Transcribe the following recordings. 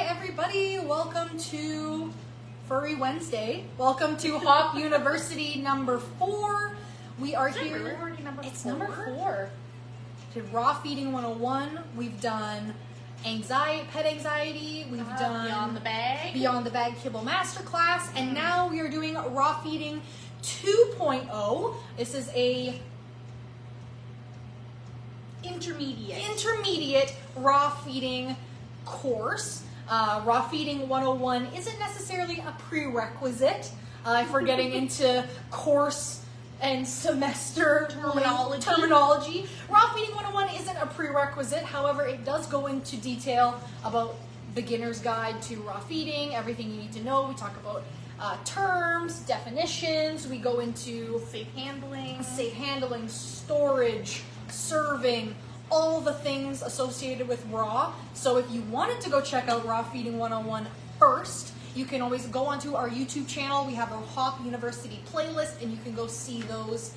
everybody. Welcome to Furry Wednesday. Welcome to Hop University number 4. We are here. Really already number it's 4? number 4. Did Raw Feeding 101. We've done pet anxiety. We've done Beyond the Bag Kibble Masterclass. And now we are doing Raw Feeding 2.0. This is a intermediate raw feeding course. Raw Feeding 101 isn't necessarily a prerequisite for getting into course and semester terminology. Raw Feeding 101 isn't a prerequisite, however, it does go into detail about beginner's guide to raw feeding, everything you need to know. We talk about terms, definitions, we go into safe handling, storage, serving, all the things associated with raw. So if you wanted to go check out Raw Feeding 101 first, you can always go onto our YouTube channel. We have a Hop University playlist, and you can go see those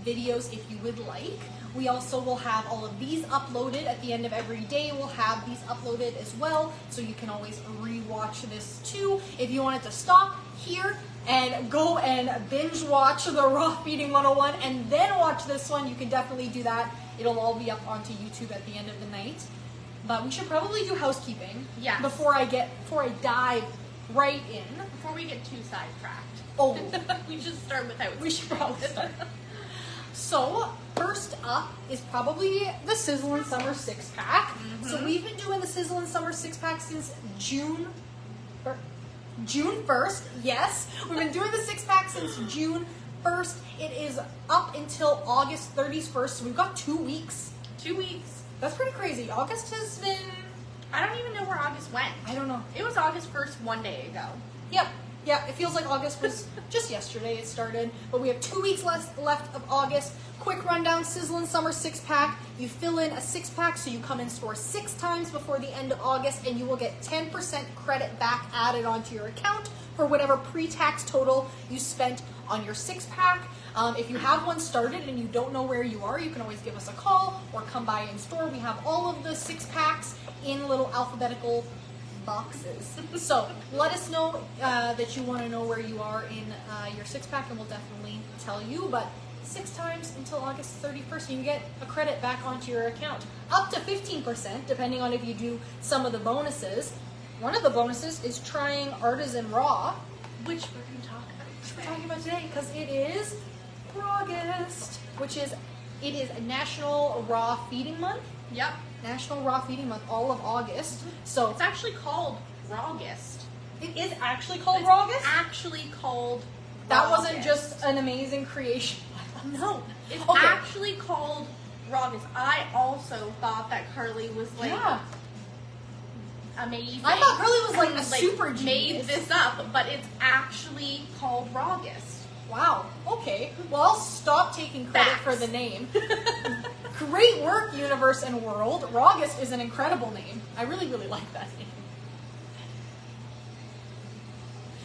videos if you would like. We also will have all of these uploaded at the end of every day. We'll have these uploaded as well, so you can always re-watch this too. If you wanted to stop here and go and binge watch the Raw Feeding 101 and then watch this one, you can definitely do that. It'll all be up onto YouTube at the end of the night. But we should probably do housekeeping before I dive right in. Before we get too sidetracked. Oh, we should start with housekeeping. We should probably start. So, first up is probably the Sizzlin' Summer 6-pack. Mm-hmm. So we've been doing the Sizzlin' Summer 6-pack since June 1st. Yes, we've been doing the 6-pack since June 1st. It is up until August 31st, so we've got 2 weeks. 2 weeks. That's pretty crazy. August has been... I don't even know where August went. I don't know. It was August 1st 1 day ago. Yep. Yeah, it feels like August was just yesterday it started, but we have 2 weeks left of August. Quick rundown, Sizzlin' Summer 6-pack. You fill in a 6-pack, so you come in store 6 times before the end of August, and you will get 10% credit back added onto your account for whatever pre-tax total you spent on your 6-pack. If you have one started and you don't know where you are, you can always give us a call or come by in store. We have all of the 6-packs in little alphabetical boxes. So let us know that you want to know where you are in your 6-pack, and we'll definitely tell you. But 6 times until August 31st, you get a credit back onto your account. Up to 15%, depending on if you do some of the bonuses. One of the bonuses is trying Artisan Raw, which we're going to talk about. Which we're talking about today because it is August, it is National Raw Feeding Month. Yep. National Raw Feeding Month, all of August. So it's actually called Rawgust. It is actually called Rawgust? Actually called That Rawgust. Wasn't just an amazing creation. No, it's actually called Rawgust. I also thought that Carly was like amazing. I thought Carly was like a super genius. Made this up, but it's actually called Rawgust. Wow. Okay. Well, I'll stop taking credit for the name. Great work, universe and world. Rawgust is an incredible name. I really, really like that name.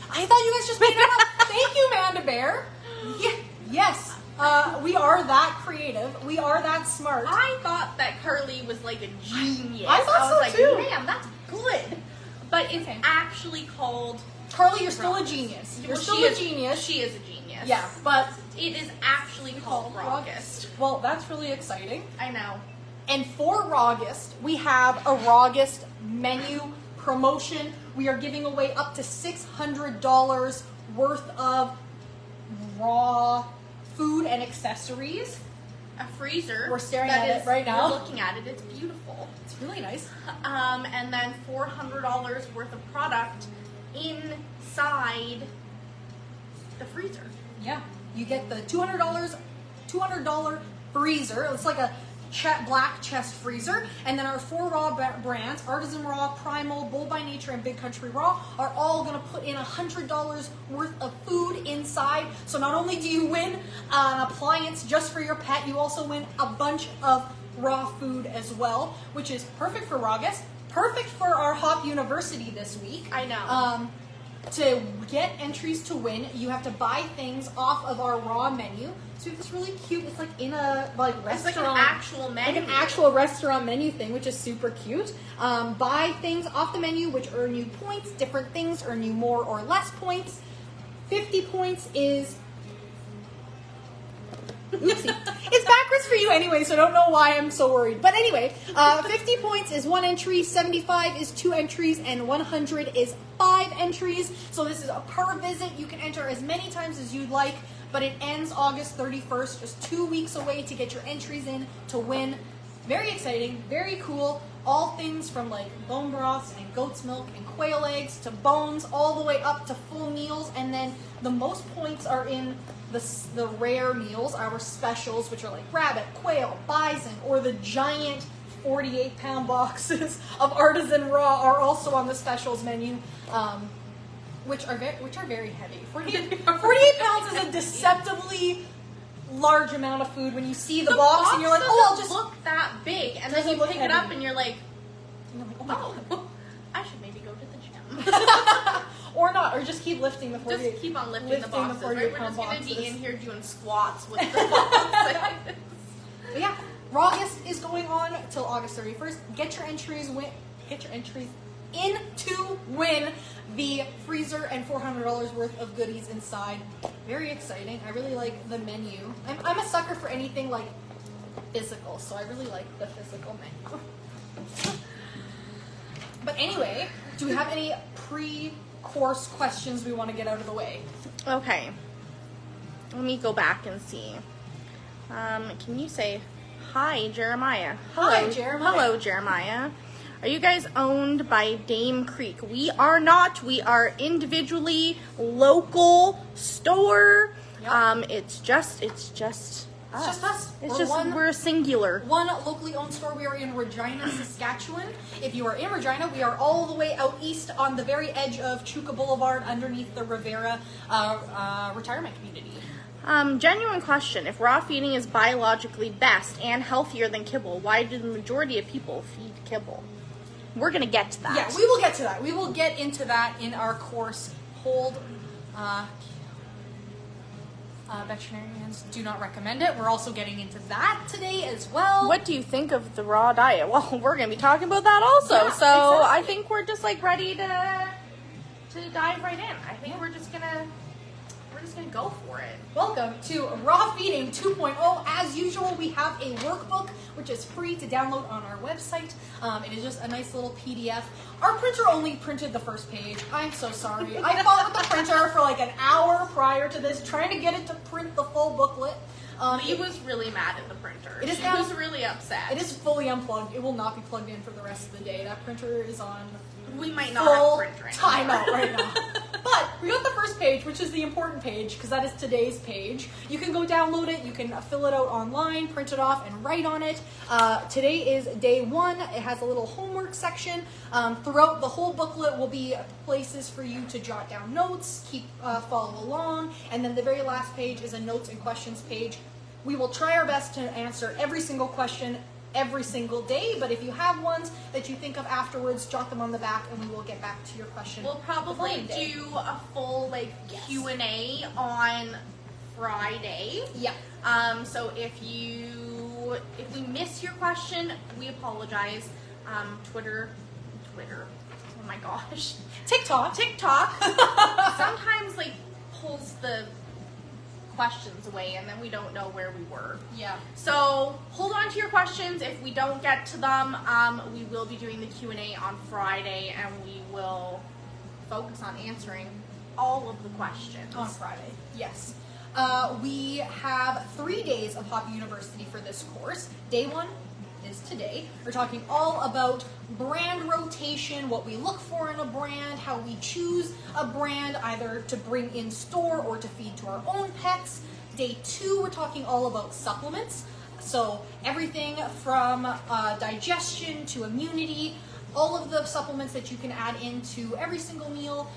I thought you guys just made it up. Thank you, Manda Bear. Yeah. Yes. We are that creative. We are that smart. I thought that Carly was like a genius. I thought was so like, man, that's good. But it's actually called... Carly, you're still a genius. You're still a genius. She is a genius. Yeah, but... It is actually called Rawgust. Well, that's really exciting. I know. And for Rawgust, we have a Rawgust menu promotion. We are giving away up to $600 worth of raw food and accessories. A freezer. We're staring at it right now. We're looking at it. It's beautiful. It's really nice. And then $400 worth of product inside the freezer. Yeah. You get the $200 freezer. It's like a black chest freezer. And then our 4 raw brands, Artisan Raw, Primal, Bold by Nature, and Big Country Raw, are all going to put in $100 worth of food inside. So not only do you win an appliance just for your pet, you also win a bunch of raw food as well, which is perfect for Rawgust, perfect for our Hop University this week. I know. to get entries to win, you have to buy things off of our raw menu. So we have this really cute, it's like in a restaurant. It's like an actual menu. Like an actual restaurant menu thing, which is super cute. Buy things off the menu, which earn you points. Different things earn you more or less points. 50 points is... Oopsie. It's backwards for you anyway, so I don't know why I'm so worried. But anyway, 50 points is 1 entry, 75 is 2 entries, and 100 is 5 entries. So this is a per visit. You can enter as many times as you'd like, but it ends August 31st, just 2 weeks away to get your entries in to win. Very exciting, very cool. All things from like bone broths and goat's milk and quail eggs to bones, all the way up to full meals. And then the most points are in the rare meals, our specials, which are like rabbit, quail, bison, or the giant 48-pound boxes of artisan raw are also on the specials menu, which are very heavy. 48 pounds is a deceptively large amount of food when you see the box and you're like, oh, I'll just look that big, and then you pick it up and you're like, oh, I should maybe go to the gym. Or not, or just keep lifting the 48. Just keep on lifting the boxes, right? We're just going to be in here doing squats with the boxes. But yeah, Rawgust is going on till August 31st. Get your entries in to win the freezer and $400 worth of goodies inside. Very exciting. I really like the menu. I'm a sucker for anything like physical, so I really like the physical menu. But anyway, do we have any pre-course questions we want to get out of the way? Okay. Let me go back and see. Can you say, hi, Jeremiah? Hello, Hi, Jeremiah. Hello, Jeremiah. Are you guys owned by Dame Creek? We are not. We are individually local store. Yep. It's just us. It's just us. We're singular. One locally owned store. We are in Regina, Saskatchewan. If you are in Regina, we are all the way out east on the very edge of Chuka Boulevard underneath the Rivera retirement community. Genuine question. If raw feeding is biologically best and healthier than kibble, why do the majority of people feed kibble? We're going to get to that. Yeah, we will get to that. We will get into that in our course. Veterinarians do not recommend it. We're also getting into that today as well. What do you think of the raw diet? Well, we're going to be talking about that also. Yeah, so exactly. I think we're just like ready to dive right in. I think we're just gonna go for it. Welcome to Raw Feeding 2.0. As usual, we have a workbook which is free to download on our website. It is just a nice little PDF. Our printer only printed the first page. I'm so sorry. I fought with the printer for like an hour prior to this, trying to get it to print the full booklet. He was really mad at the printer. She was really upset. It is fully unplugged. It will not be plugged in for the rest of the day. That printer is on we might not have printer timeout right now. But we got the first page, which is the important page, because that is today's page. You can go download it. You can fill it out online, print it off, and write on it. Today is day 1. It has a little homework section. Throughout the whole booklet will be places for you to jot down notes, follow along, and then the very last page is a notes and questions page. We will try our best to answer every single question every single day, but if you have ones that you think of afterwards, jot them on the back and we will get back to your question. We'll probably do a full Q&A on Friday. Yeah. So if we miss your question, we apologize. Twitter. Oh my gosh. TikTok. Sometimes pulls the questions away and then we don't know where we were. Yeah. So hold on to your questions. If we don't get to them, we will be doing the Q&A on Friday and we will focus on answering all of the questions. On Friday, yes. We have 3 days of Hoppy University for this course. Day 1 is today. We're talking all about brand rotation, what we look for in a brand, how we choose a brand either to bring in store or to feed to our own pets. Day 2, we're talking all about supplements. So everything from digestion to immunity, all of the supplements that you can add into every single meal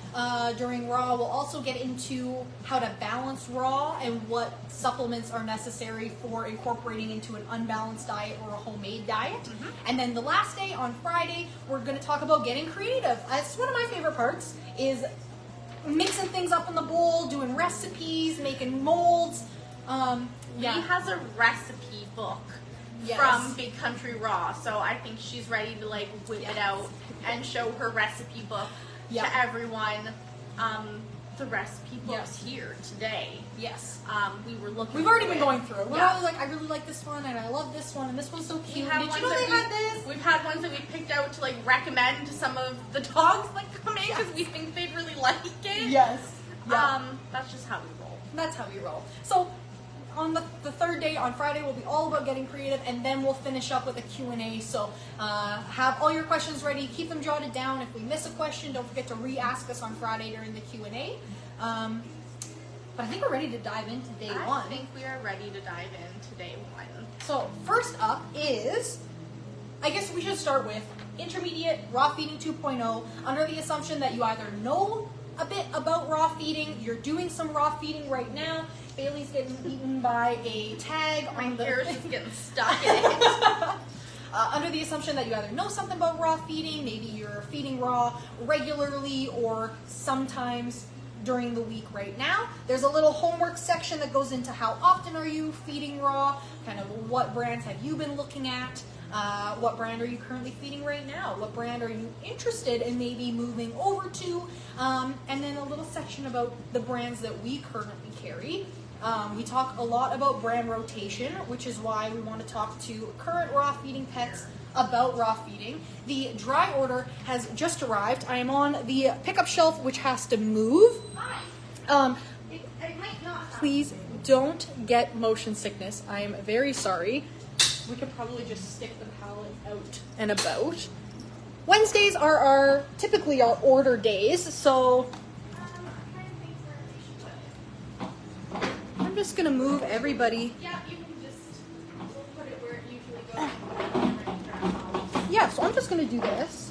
during raw. We'll also get into how to balance raw and what supplements are necessary for incorporating into an unbalanced diet or a homemade diet. Mm-hmm. And then the last day, on Friday, we're going to talk about getting creative. It's one of my favorite parts is mixing things up in the bowl, doing recipes, making molds. Lee has a recipe book from Big Country Raw, so I think she's ready to like whip it out and show her recipe book to everyone. The recipe book's here today. Yes. We were looking. We've already been going through it. We're always like, I really like this one, and I love this one, and this one's so cute. Did you know they had this? We've had ones that we picked out to like recommend to some of the dogs that come in because we think they'd really like it. Yes. Yeah. That's just how we roll. That's how we roll. So on the third day, on Friday, will be all about getting creative, and then we'll finish up with a Q&A. So have all your questions ready. Keep them jotted down. If we miss a question, don't forget to re-ask us on Friday during the Q&A. But I think we're ready to dive into day one. I think we are ready to dive into day one. So first up is, I guess we should start with intermediate raw feeding 2.0, under the assumption that you either know a bit about raw feeding, you're doing some raw feeding right now. Bailey's getting eaten by a tag on the... My ears just getting stuck in it. Under the assumption that you either know something about raw feeding, maybe you're feeding raw regularly or sometimes during the week right now. There's a little homework section that goes into how often are you feeding raw, kind of what brands have you been looking at, what brand are you currently feeding right now, what brand are you interested in maybe moving over to, and then a little section about the brands that we currently carry. We talk a lot about brand rotation, which is why we want to talk to current raw feeding pets about raw feeding. The dry order has just arrived. I am on the pickup shelf, which has to move. Please don't get motion sickness. I am very sorry. We could probably just stick the pallet out and about. Wednesdays are typically our order days, so I'm just gonna move everybody. Yeah, you can we'll put it where it usually goes. Yeah, so I'm just gonna do this.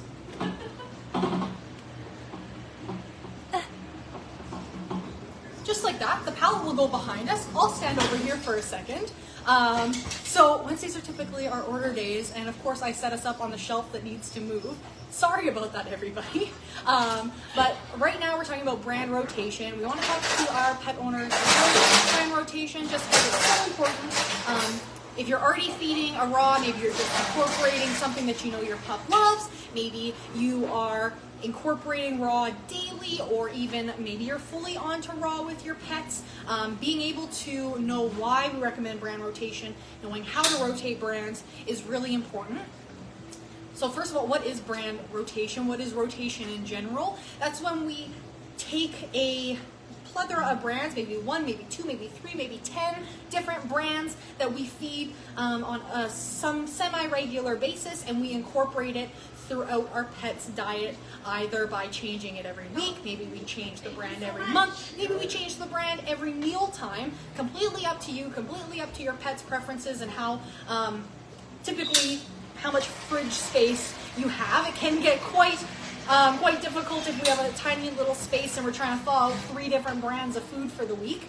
Just like that. The pallet will go behind us. I'll stand over here for a second. So Wednesdays are typically our order days, and of course I set us up on the shelf that needs to move. Sorry about that, everybody. But right now we're talking about brand rotation. We want to talk to our pet owners about brand rotation just because it's so important. If you're already feeding a raw, maybe you're just incorporating something that you know your pup loves, maybe you are incorporating raw daily, or even maybe you're fully onto raw with your pets. Being able to know why we recommend brand rotation, knowing how to rotate brands is really important. So first of all, what is brand rotation? What is rotation in general? That's when we take a plethora of brands, maybe one, maybe two, maybe three, maybe 10 different brands that we feed on some semi-regular basis, and we incorporate it throughout our pet's diet, either by changing it every week, maybe we change the brand every month, maybe we change the brand every meal time. Completely up to you, completely up to your pet's preferences and how typically how much fridge space you have. It can get quite difficult if we have a tiny little space and we're trying to thaw out 3 different brands of food for the week.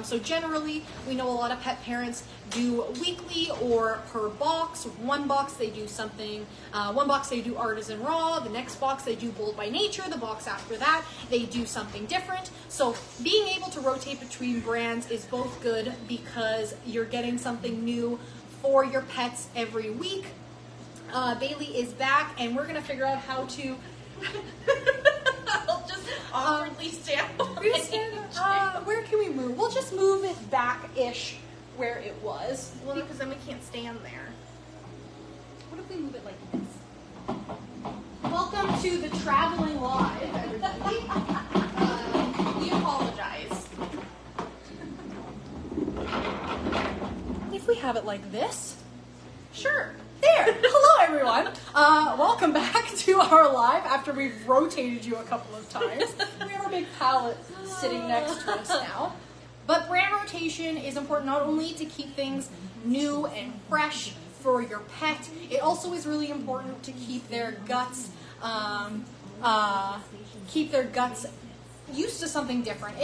So generally, we know a lot of pet parents do weekly or per box. One box they do something, one box they do artisan raw, the next box they do bold by nature, the box after that they do something different. So being able to rotate between brands is both good because you're getting something new for your pets every week. Bailey is back and we're going to figure out how to I'll just awkwardly stand. Where can we move? We'll just move it back-ish where it was. Well, because then we can't stand there. What if we move it like this? Welcome to the Traveling Live, everybody. We apologize. If we have it like this. Sure. There! Hello, everyone! Welcome back to our live after we've rotated you a couple of times. We have a big pallet sitting next to us now. But brand rotation is important not only to keep things new and fresh for your pet, it also is really important to keep their guts used to something different.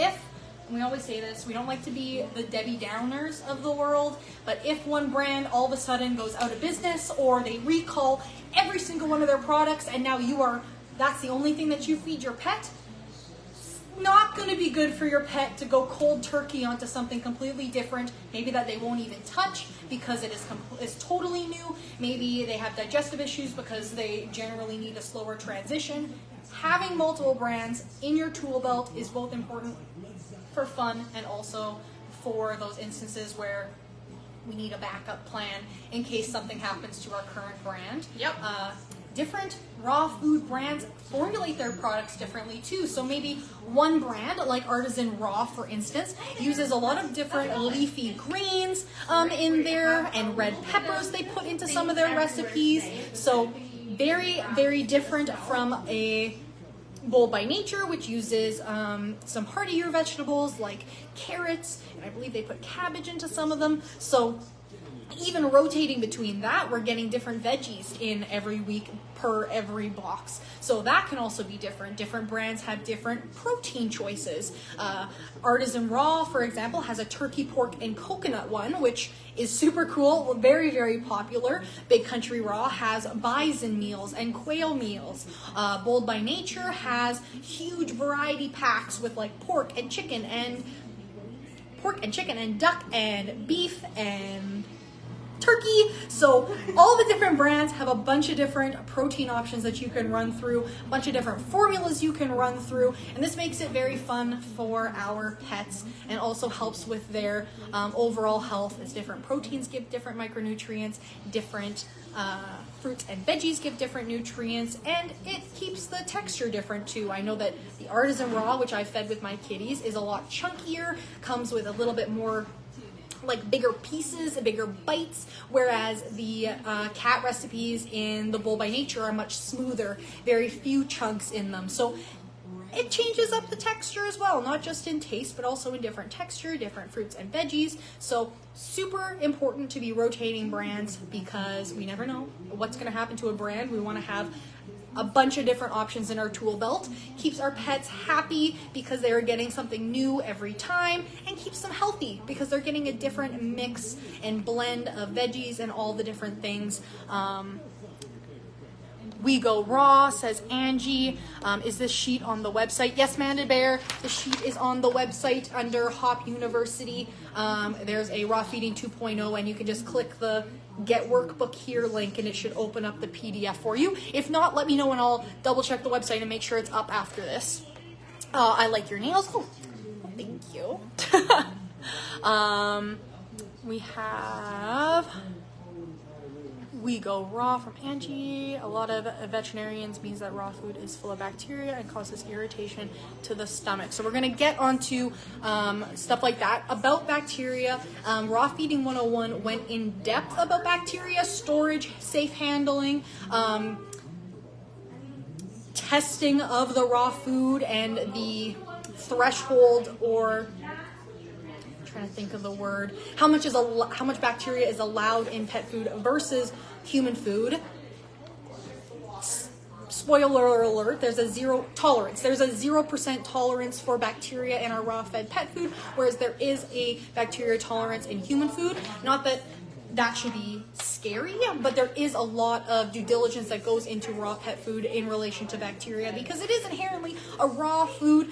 We always say this, we don't like to be the Debbie Downers of the world, but if one brand all of a sudden goes out of business or they recall every single one of their products and now that's the only thing that you feed your pet, not going to be good for your pet to go cold turkey onto something completely different, maybe that they won't even touch because it is totally new. Maybe they have digestive issues because they generally need a slower transition. Having multiple brands in your tool belt is both important for fun and also for those instances where we need a backup plan in case something happens to our current brand. Yep. Different raw food brands formulate their products differently too. So maybe one brand, like Artisan Raw, for instance, uses a lot of different leafy greens in there, and red peppers they put into some of their recipes. So very, very different from a Bold by Nature, which uses some heartier vegetables like carrots, and I believe they put cabbage into some of them. So even rotating between that, we're getting different veggies in every week per every box. So that can also be different. Different brands have different protein choices. Artisan Raw, for example, has a turkey, pork, and coconut one, which is super cool, very, very popular. Big Country Raw has bison meals and quail meals. Bold by Nature has huge variety packs with like pork and chicken and duck and beef and turkey. So all the different brands have a bunch of different protein options that you can run through, a bunch of different formulas you can run through, and this makes it very fun for our pets and also helps with their overall health, as different proteins give different micronutrients, different fruits and veggies give different nutrients, and it keeps the texture different too. I know that the Artisan Raw, which I fed with my kitties, is a lot chunkier, comes with a little bit more like bigger pieces, bigger bites, whereas the cat recipes in the Bold by Nature are much smoother, very few chunks in them. So it changes up the texture as well, not just in taste, but also in different texture, different fruits and veggies. So super important to be rotating brands because we never know what's going to happen to a brand. We want to have a bunch of different options in our tool belt. Keeps our pets happy because they are getting something new every time, and keeps them healthy because they're getting a different mix and blend of veggies and all the different things. We Go Raw, says Angie. Is this sheet on the website? Yes, Manda Bear, the sheet is on the website under Hop University. There's a Raw Feeding 2.0, and you can just click the Get Workbook Here link, and it should open up the PDF for you. If not, let me know and I'll double check the website and make sure it's up after this. I like your nails. Oh, thank you. We have We Go Raw from Angie. A lot of veterinarians means that raw food is full of bacteria and causes irritation to the stomach. So we're going to get onto stuff like that. About bacteria, Raw Feeding 101 went in depth about bacteria, storage, safe handling, testing of the raw food, and the threshold, or trying to think of the word, how much bacteria is allowed in pet food versus human food. Spoiler alert, there's a zero tolerance. There's a 0% tolerance for bacteria in our raw fed pet food, whereas there is a bacteria tolerance in human food. Not that that should be scary, but there is a lot of due diligence that goes into raw pet food in relation to bacteria, because it is inherently a raw food.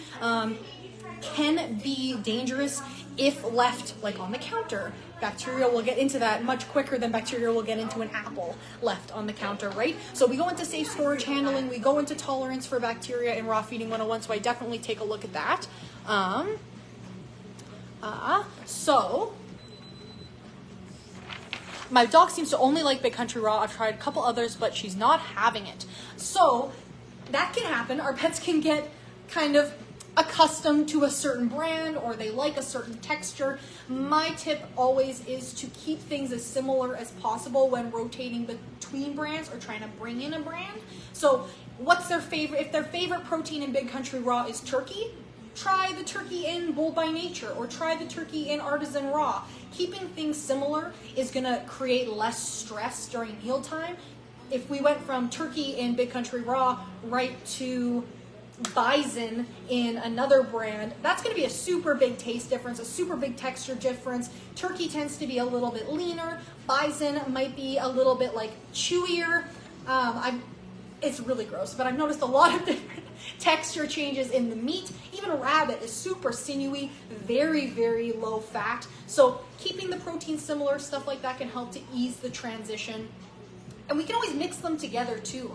Can be dangerous if left like on the counter. Bacteria will get into that much quicker than bacteria will get into an apple left on the counter, right? So we go into safe storage handling, we go into tolerance for bacteria in Raw Feeding 101, so I definitely take a look at that. So my dog seems to only like Big Country Raw. I've tried a couple others, but she's not having it. So that can happen. Our pets can get kind of accustomed to a certain brand, or they like a certain texture. My tip always is to keep things as similar as possible when rotating between brands or trying to bring in a brand. So what's their favorite? If their favorite protein in Big Country Raw is turkey, try the turkey in Bold by Nature, or try the turkey in Artisan Raw. Keeping things similar is going to create less stress during mealtime. If we went from turkey in Big Country Raw right to bison in another brand, that's going to be a super big taste difference, a super big texture difference. Turkey tends to be a little bit leaner. Bison might be a little bit like chewier. It's really gross, but I've noticed a lot of different texture changes in the meat. Even rabbit is super sinewy, very, very low fat. So keeping the protein similar, stuff like that can help to ease the transition. And we can always mix them together too.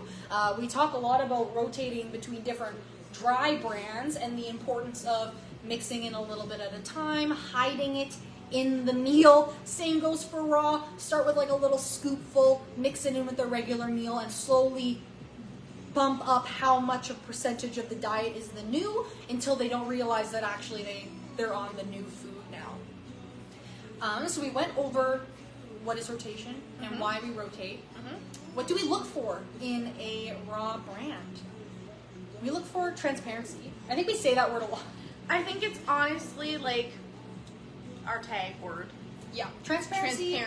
We talk a lot about rotating between different dry brands and the importance of mixing in a little bit at a time, hiding it in the meal. Same goes for raw. Start with like a little scoopful, mix it in with the regular meal, and slowly bump up how much of percentage of the diet is the new until they don't realize that actually they're on the new food now. So we went over what is rotation and why we rotate. What do we look for in a raw brand? We look for transparency. I think we say that word a lot. I think it's honestly like our tag word. Yeah. Transparency.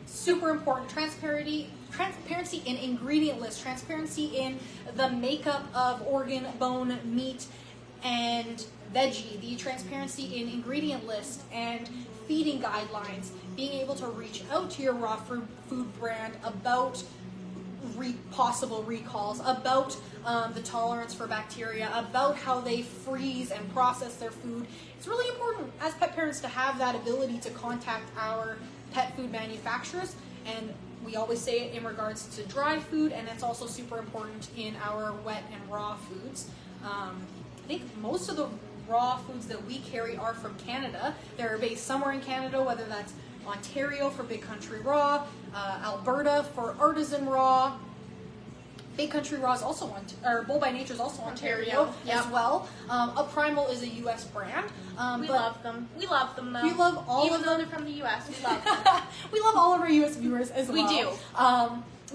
Super important. Transparency in ingredient list. Transparency in the makeup of organ, bone, meat, and veggie. The transparency in ingredient list and feeding guidelines. Being able to reach out to your raw food brand about possible recalls, about the tolerance for bacteria, about how they freeze and process their food. It's really important as pet parents to have that ability to contact our pet food manufacturers, and we always say it in regards to dry food, and it's also super important in our wet and raw foods. I think most of the raw foods that we carry are from Canada. They're based somewhere in Canada, whether that's Ontario for Big Country Raw, Alberta for Artisan Raw. Big Country Raw is also Bull by Nature is also Ontario as well. A Primal is a U.S. brand. We love them. We love them though. We love all Even of though them. they're from the U.S. We love them. We love all of our U.S. viewers as well. We do.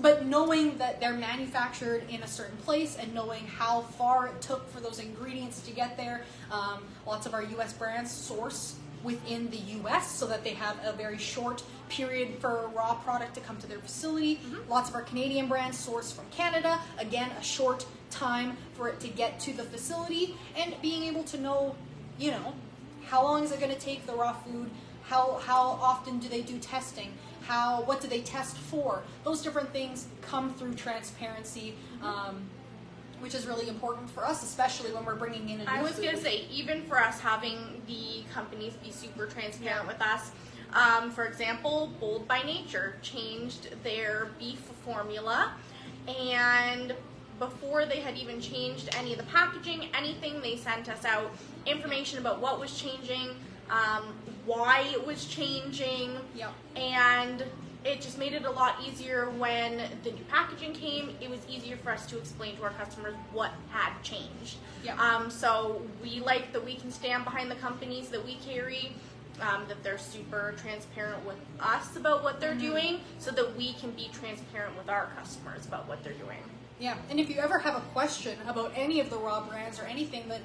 But knowing that they're manufactured in a certain place and knowing how far it took for those ingredients to get there, lots of our U.S. brands source within the U.S. so that they have a very short period for a raw product to come to their facility. Lots of our Canadian brands source from Canada. Again, a short time for it to get to the facility, and being able to know, how long is it going to take the raw food? How often do they do testing? What do they test for? Those different things come through transparency, which is really important for us, especially when we're bringing in a new I was food. going to say, even for us having the companies be super transparent with us, for example, Bold by Nature changed their beef formula, and before they had even changed any of the packaging, anything, they sent us out information about what was changing, why it was changing, and it just made it a lot easier when the new packaging came. It was easier for us to explain to our customers what had changed. So we like that we can stand behind the companies that we carry, that they're super transparent with us about what they're doing, so that we can be transparent with our customers about what they're doing. Yeah, and if you ever have a question about any of the raw brands or anything that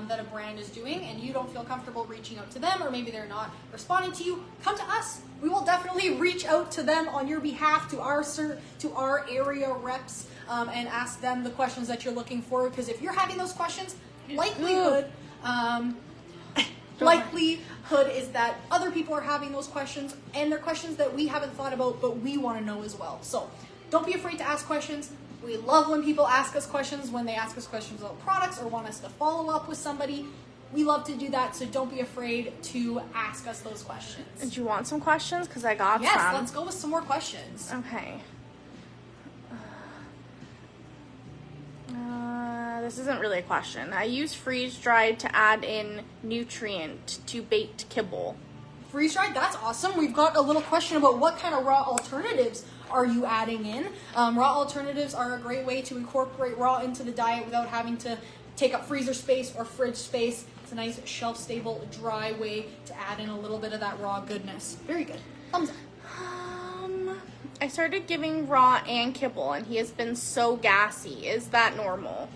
that a brand is doing and you don't feel comfortable reaching out to them, or maybe they're not responding to you, come to us. We will definitely reach out to them on your behalf, to our area reps, and ask them the questions that you're looking for, because if you're having those questions, likelihood is that other people are having those questions, and they're questions that we haven't thought about, but we want to know as well. So don't be afraid to ask questions. We love when people ask us questions, when they ask us questions about products or want us to follow up with somebody. We love to do that, so don't be afraid to ask us those questions. Do you want some questions? Because I got some. Yes, let's go with some more questions. Okay. This isn't really a question. I use freeze-dried to add in nutrient to baked kibble. Freeze-dried? That's awesome. We've got a little question about what kind of raw alternatives are you adding in. Raw alternatives are a great way to incorporate raw into the diet without having to take up freezer space or fridge space. It's a nice shelf-stable, dry way to add in a little bit of that raw goodness. Very good. Thumbs up. I started giving raw and kibble, and he has been so gassy. Is that normal?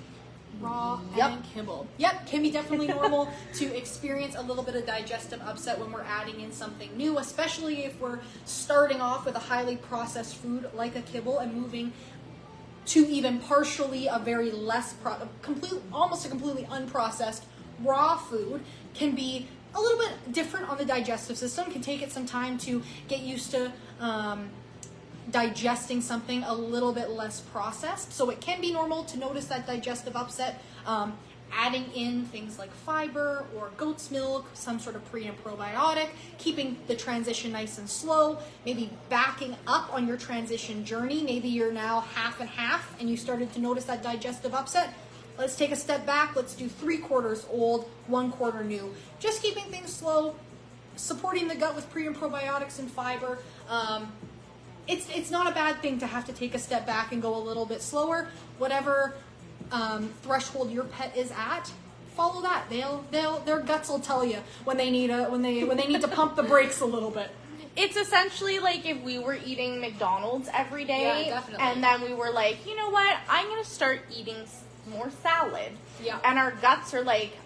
Raw and kibble. Yep, can be definitely normal to experience a little bit of digestive upset when we're adding in something new, especially if we're starting off with a highly processed food like a kibble and moving to even partially a very almost a completely unprocessed raw food. Can be a little bit different on the digestive system, can take it some time to get used to digesting something a little bit less processed. So it can be normal to notice that digestive upset. Adding in things like fiber or goat's milk, some sort of pre and probiotic, keeping the transition nice and slow, maybe backing up on your transition journey. Maybe you're now half and half and you started to notice that digestive upset. Let's take a step back. Let's do 3/4 old, 1/4 new. Just keeping things slow, supporting the gut with pre and probiotics and fiber. It's not a bad thing to have to take a step back and go a little bit slower. Whatever threshold your pet is at, follow that. Their guts will tell you when they need to pump the brakes a little bit. It's essentially like if we were eating McDonald's every day, and then we were like, you know what, I'm gonna start eating more salad. Yeah. And our guts are like,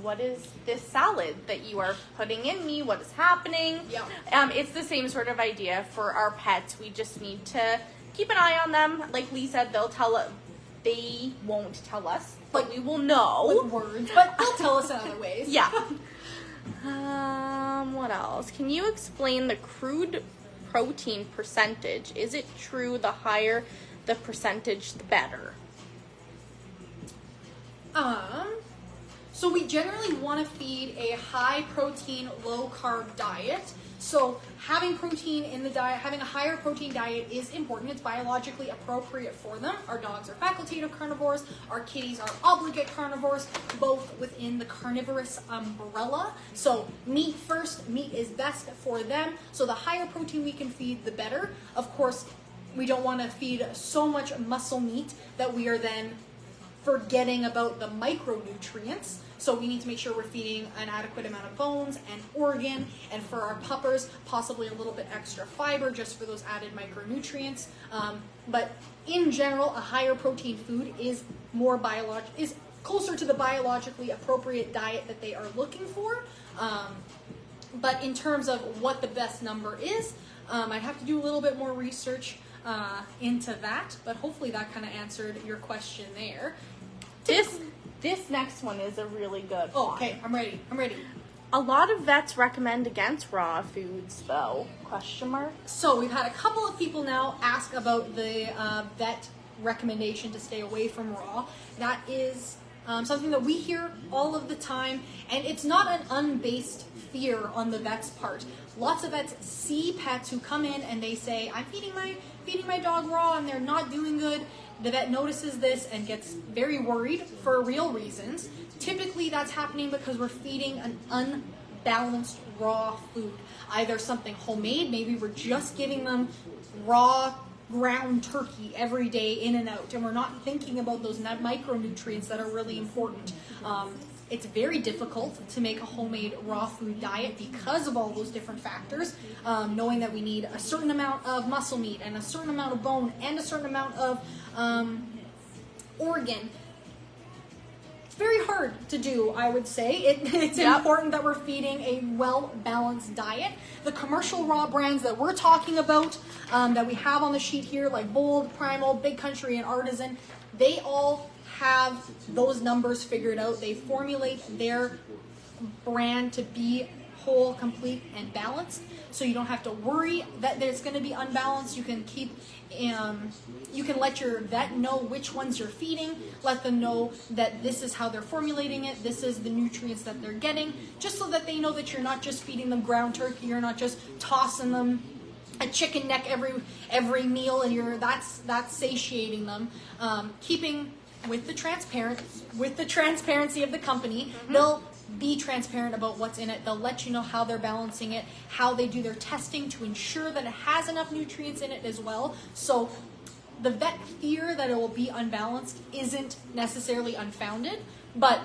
what is this salad that you are putting in me? What is happening? Yeah. It's the same sort of idea for our pets. We just need to keep an eye on them. Like Lee said, they won't tell us, but we will know. With words, but they'll tell us in other ways. Yeah. What else? Can you explain the crude protein percentage? Is it true the higher the percentage, the better? So we generally want to feed a high protein, low carb diet. So having protein in the diet, having a higher protein diet is important. It's biologically appropriate for them. Our dogs are facultative carnivores. Our kitties are obligate carnivores, both within the carnivorous umbrella. So meat first, meat is best for them. So the higher protein we can feed, the better. Of course, we don't want to feed so much muscle meat that we are then forgetting about the micronutrients. So we need to make sure we're feeding an adequate amount of bones and organ, and for our puppers, possibly a little bit extra fiber just for those added micronutrients. But in general, a higher protein food is is closer to the biologically appropriate diet that they are looking for. But in terms of what the best number is, I'd have to do a little bit more research into that, but hopefully that kind of answered your question there. This next one is a really good one. Oh, okay, I'm ready. A lot of vets recommend against raw foods, though, ? So we've had a couple of people now ask about the vet recommendation to stay away from raw. That is something that we hear all of the time, and it's not an unbased fear on the vet's part. Lots of vets see pets who come in and they say, I'm feeding my dog raw and they're not doing good. The vet notices this and gets very worried for real reasons. Typically that's happening because we're feeding an unbalanced raw food. Either something homemade, maybe we're just giving them raw ground turkey every day in and out, and we're not thinking about those micronutrients that are really important. It's very difficult to make a homemade raw food diet because of all those different factors, knowing that we need a certain amount of muscle meat and a certain amount of bone and a certain amount of organ. It's very hard to do, I would say. It's important that we're feeding a well-balanced diet. The commercial raw brands that we're talking about, that we have on the sheet here, like Bold, Primal, Big Country, and Artisan, they all have those numbers figured out. They formulate their brand to be whole, complete, and balanced, so you don't have to worry that there's going to be unbalanced. You can you can let your vet know which ones you're feeding, let them know that this is how they're formulating it, this is the nutrients that they're getting, just so that they know that you're not just feeding them ground turkey, you're not just tossing them a chicken neck every meal, and that's satiating them. Keeping with the transparency of the company, they'll be transparent about what's in it. They'll let you know how they're balancing it, how they do their testing to ensure that it has enough nutrients in it as well. So the vet fear that it will be unbalanced isn't necessarily unfounded, but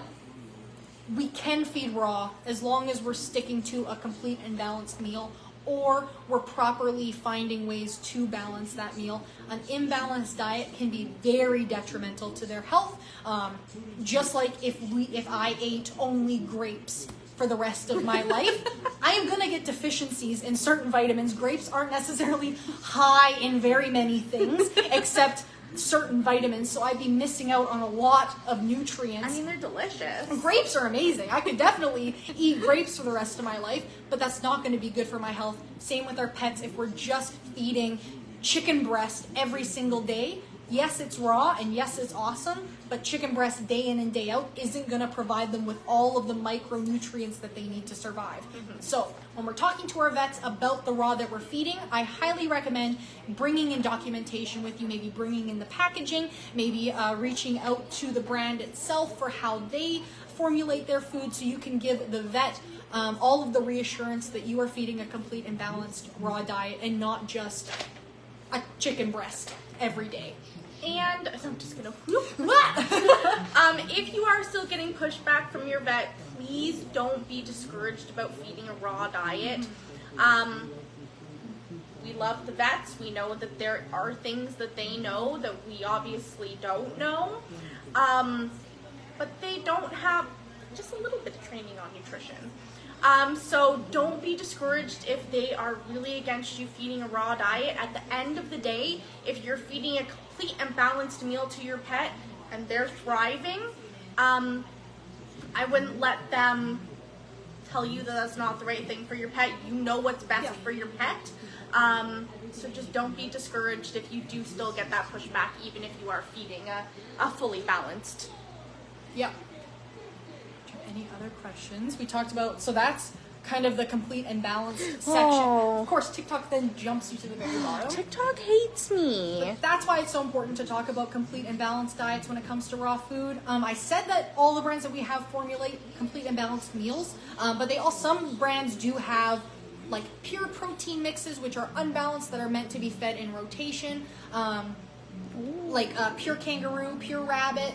we can feed raw as long as we're sticking to a complete and balanced meal, or we're properly finding ways to balance that meal. An imbalanced diet can be very detrimental to their health. Just like if I ate only grapes for the rest of my life, I am going to get deficiencies in certain vitamins. Grapes aren't necessarily high in very many things, except certain vitamins, so I'd be missing out on a lot of nutrients. I mean, they're delicious. Grapes are amazing. I could definitely eat grapes for the rest of my life, but that's not going to be good for my health. Same with our pets. If we're just feeding chicken breast every single day, yes, it's raw, and yes, it's awesome, but chicken breast day in and day out isn't going to provide them with all of the micronutrients that they need to survive. So when we're talking to our vets about the raw that we're feeding, I highly recommend bringing in documentation with you, maybe bringing in the packaging, maybe reaching out to the brand itself for how they formulate their food, so you can give the vet all of the reassurance that you are feeding a complete and balanced raw diet and not just a chicken breast every day. And so I'm just gonna if you are still getting pushback from your vet, please don't be discouraged about feeding a raw diet. We love the vets. We know that there are things that they know that we obviously don't know, but they don't have just a little bit of training on nutrition. So don't be discouraged if they are really against you feeding a raw diet. At the end of the day, if you're feeding a complete and balanced meal to your pet and they're thriving, I wouldn't let them tell you that that's not the right thing for your pet. You know what's best for your pet. So just don't be discouraged if you do still get that pushback, even if you are feeding a fully balanced. Yeah. Any other questions? We talked about, so that's kind of the complete and balanced section. Of course, TikTok then jumps you to the very bottom. TikTok hates me. But that's why it's so important to talk about complete and balanced diets when it comes to raw food. I said that all the brands that we have formulate complete and balanced meals, but some brands do have like pure protein mixes, which are unbalanced, that are meant to be fed in rotation. Like Pure Kangaroo, Pure Rabbit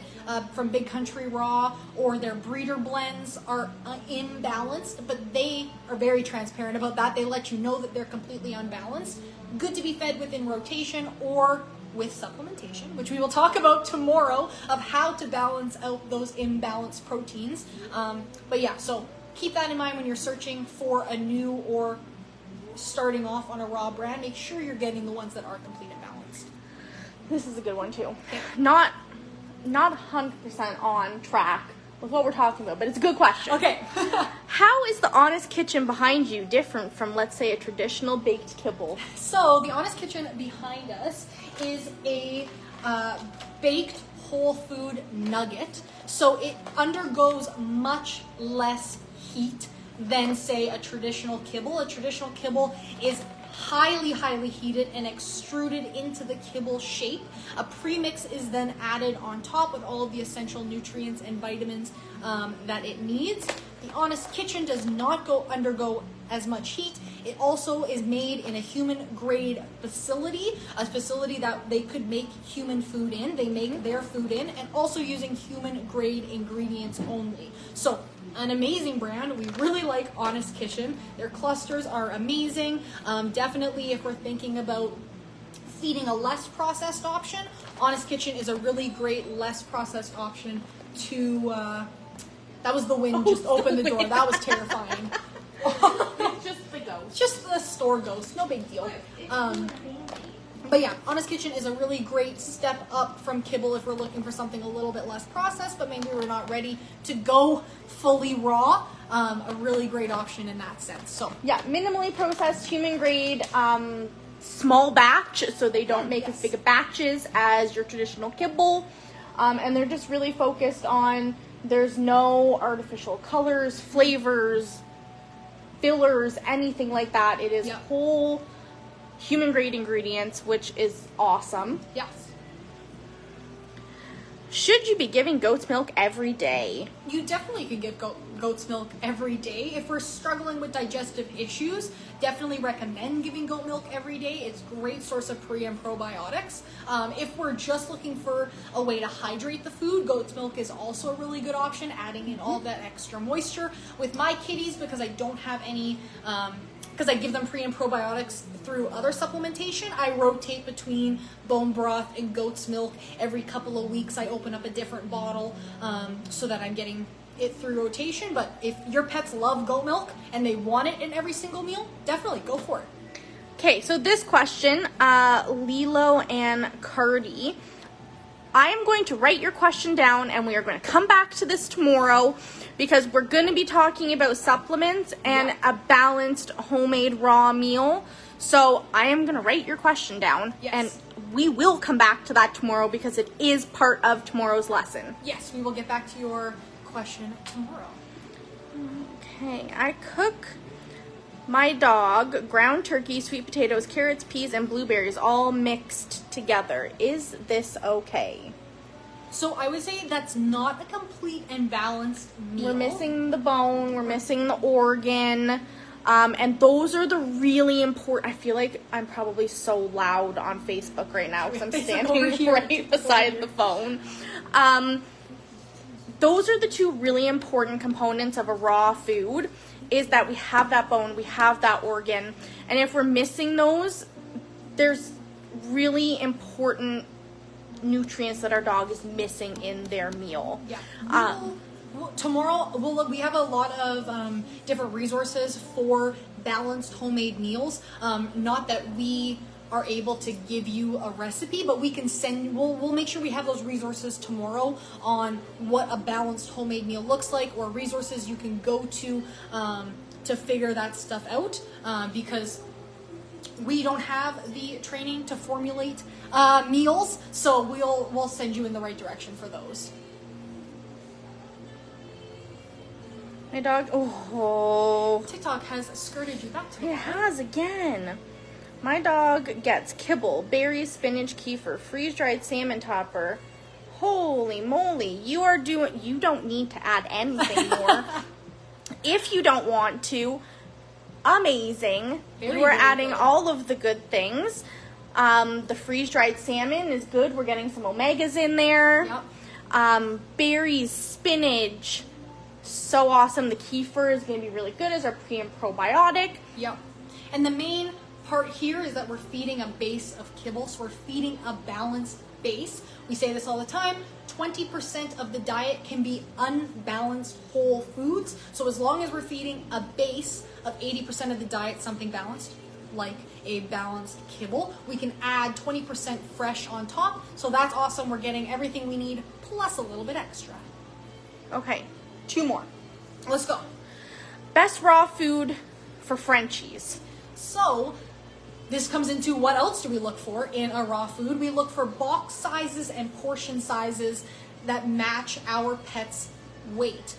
from Big Country Raw, or their breeder blends are imbalanced, but they are very transparent about that. They let you know that they're completely unbalanced. Good to be fed within rotation or with supplementation, which we will talk about tomorrow, of how to balance out those imbalanced proteins. But yeah, so keep that in mind when you're searching for a new or starting off on a raw brand. Make sure you're getting the ones that are complete and balanced. This is a good one too. Not 100% on track with what we're talking about, but it's a good question. Okay. How is the Honest Kitchen behind you different from, let's say, a traditional baked kibble? So the Honest Kitchen behind us is a baked whole food nugget. So it undergoes much less heat than, say, a traditional kibble. A traditional kibble is highly heated and extruded into the kibble shape. A premix is then added on top with all of the essential nutrients and vitamins that it needs. The Honest Kitchen does not undergo as much heat. It also is made in a human grade facility, a facility that they could make human food in. They make their food in, and also using human grade ingredients only. So an amazing brand. We really like Honest Kitchen. Their clusters are amazing. Definitely if we're thinking about feeding a less processed option, Honest Kitchen is a really great less processed option to, that was the wind just opened the door. That was terrifying. Just the ghost. Just the store ghost, no big deal. But yeah, Honest Kitchen is a really great step up from kibble if we're looking for something a little bit less processed, but maybe we're not ready to go fully raw. A really great option in that sense. So yeah, minimally processed, human grade, small batch, so they don't make as big of batches as your traditional kibble. And they're just really focused on, there's no artificial colors, flavors, fillers, anything like that. It is whole human grade ingredients, which is awesome. Yes. Should you be giving goat's milk every day? You definitely could give goat's milk every day. If we're struggling with digestive issues, definitely recommend giving goat milk every day. It's a great source of pre and probiotics. If we're just looking for a way to hydrate the food, goat's milk is also a really good option, adding in all that extra moisture. With my kitties, because I don't have any, because I give them pre and probiotics through other supplementation, I rotate between bone broth and goat's milk. Every couple of weeks I open up a different bottle so that I'm getting it through rotation. But if your pets love goat milk and they want it in every single meal, definitely go for it. Okay, so this question, Lilo and Cardi, I am going to write your question down, and we are going to come back to this tomorrow because we're going to be talking about supplements and a balanced homemade raw meal. So I am going to write your question down, and we will come back to that tomorrow because it is part of tomorrow's lesson. Yes, we will get back to your question tomorrow. Okay, I cook my dog ground turkey, sweet potatoes, carrots, peas, and blueberries all mixed together. Is this okay? So I would say that's not a complete and balanced meal. We're missing the bone, we're missing the organ, and those are the really important. I feel like I'm probably so loud on Facebook right now because I'm standing right beside the phone. Those are the two really important components of a raw food, is that we have that bone, we have that organ, and if we're missing those, there's really important nutrients that our dog is missing in their meal. Yeah. Tomorrow, we have a lot of different resources for balanced homemade meals. Not that we are able to give you a recipe, but we can we'll make sure we have those resources tomorrow on what a balanced homemade meal looks like, or resources you can go to figure that stuff out, because we don't have the training to formulate meals, so we'll send you in the right direction for those. My dog, TikTok has skirted you back to me. It has again. My dog gets kibble, berries, spinach, kefir, freeze-dried salmon topper. Holy moly, you don't need to add anything more. If you don't want to, amazing. You are adding all of the good things. The freeze-dried salmon is good. We're getting some omegas in there. Yep. Berries, spinach, so awesome. The kefir is going to be really good as our pre and probiotic. Yep. And the main part here is that we're feeding a base of kibble, so we're feeding a balanced base. We say this all the time, 20% of the diet can be unbalanced whole foods. So as long as we're feeding a base of 80% of the diet something balanced, like a balanced kibble, we can add 20% fresh on top. So that's awesome. We're getting everything we need plus a little bit extra. Okay, 2 more. Let's go. Best raw food for Frenchies. So this comes into what else do we look for in a raw food? We look for box sizes and portion sizes that match our pet's weight.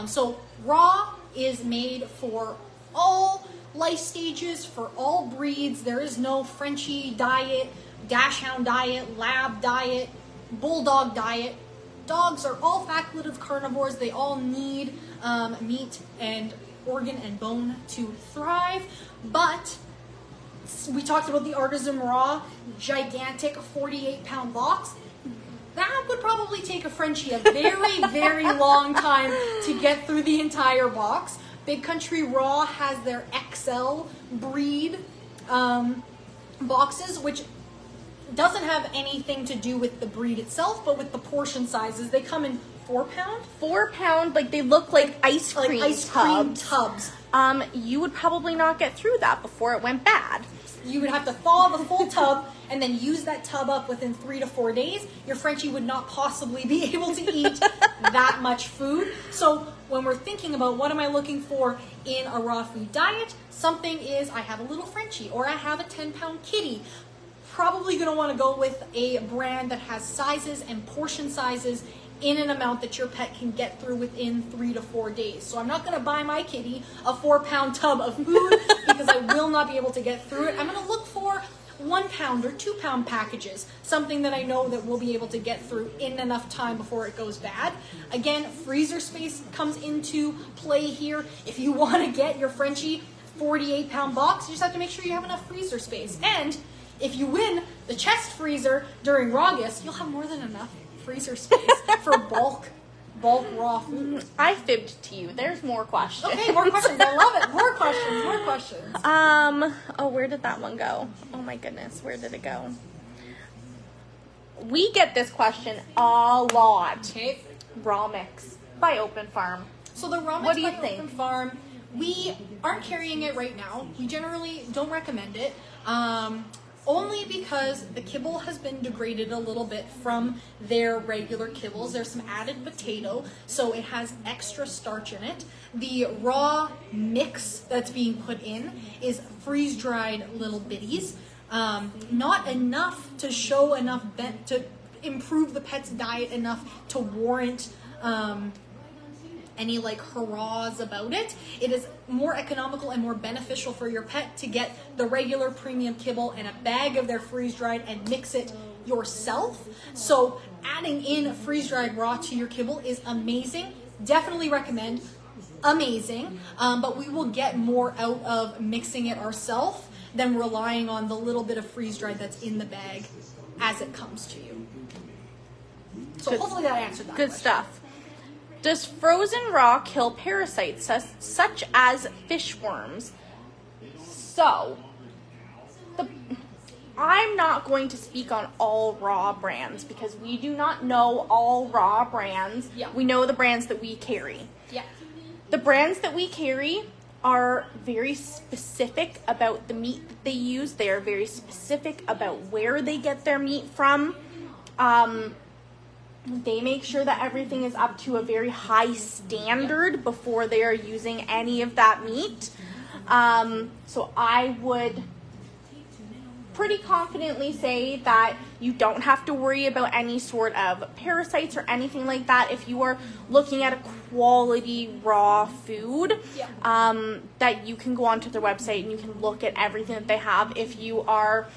So raw is made for all life stages, for all breeds. There is no Frenchie diet, Dachshund diet, Lab diet, Bulldog diet. Dogs are all facultative carnivores. They all need meat and organ and bone to thrive. But we talked about the Artisan Raw, gigantic 48-pound box. That would probably take a Frenchie a very, very long time to get through the entire box. Big Country Raw has their XL breed boxes, which doesn't have anything to do with the breed itself, but with the portion sizes. They come in 4-pound? 4-pound, like they look like ice cream tubs. You would probably not get through that before it went bad. You would have to thaw the full tub and then use that tub up within 3 to 4 days. Your Frenchie would not possibly be able to eat that much food. So when we're thinking about what am I looking for in a raw food diet, something is I have a little Frenchie or I have a 10-pound kitty. Probably going to want to go with a brand that has sizes and portion sizes in an amount that your pet can get through within 3 to 4 days. So I'm not going to buy my kitty a 4-pound tub of food because I will not be able to get through it. I'm going to look for 1-pound or 2-pound packages, something that I know that we'll be able to get through in enough time before it goes bad. Again, freezer space comes into play here. If you want to get your Frenchie 48-pound box, you just have to make sure you have enough freezer space. And if you win the chest freezer during Rawgus, you'll have more than enough freezer space for bulk raw food. I fibbed to you. There's more questions. Okay, more questions. I love it. More questions. Where did that one go? Oh my goodness, where did it go? We get this question a lot. Okay. Raw mix by Open Farm. So the raw mix by Open Farm, we aren't carrying it right now. We generally don't recommend it. only because the kibble has been degraded a little bit from their regular kibbles. There's some added potato, so it has extra starch in it. The raw mix that's being put in is freeze-dried little bitties. Not enough to show enough to improve the pet's diet enough to warrant any like hurrahs about it. It is more economical and more beneficial for your pet to get the regular premium kibble and a bag of their freeze-dried and mix it yourself. So adding in freeze-dried raw to your kibble is amazing. Definitely recommend. Amazing. But we will get more out of mixing it ourselves than relying on the little bit of freeze-dried that's in the bag as it comes to you. So hopefully that answered that question. Stuff. Does frozen raw kill parasites such as fishworms? So, I'm not going to speak on all raw brands because we do not know all raw brands. Yeah. We know the brands that we carry. Yeah. The brands that we carry are very specific about the meat that they use. They are very specific about where they get their meat from. They make sure that everything is up to a very high standard before they are using any of that meat. So I would pretty confidently say that you don't have to worry about any sort of parasites or anything like that if you are looking at a quality raw food. That you can go onto their website and you can look at everything that they have. If you are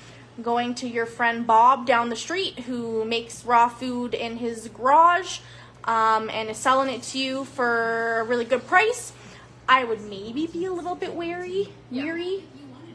going to your friend Bob down the street who makes raw food in his garage and is selling it to you for a really good price, I would maybe be a little bit weary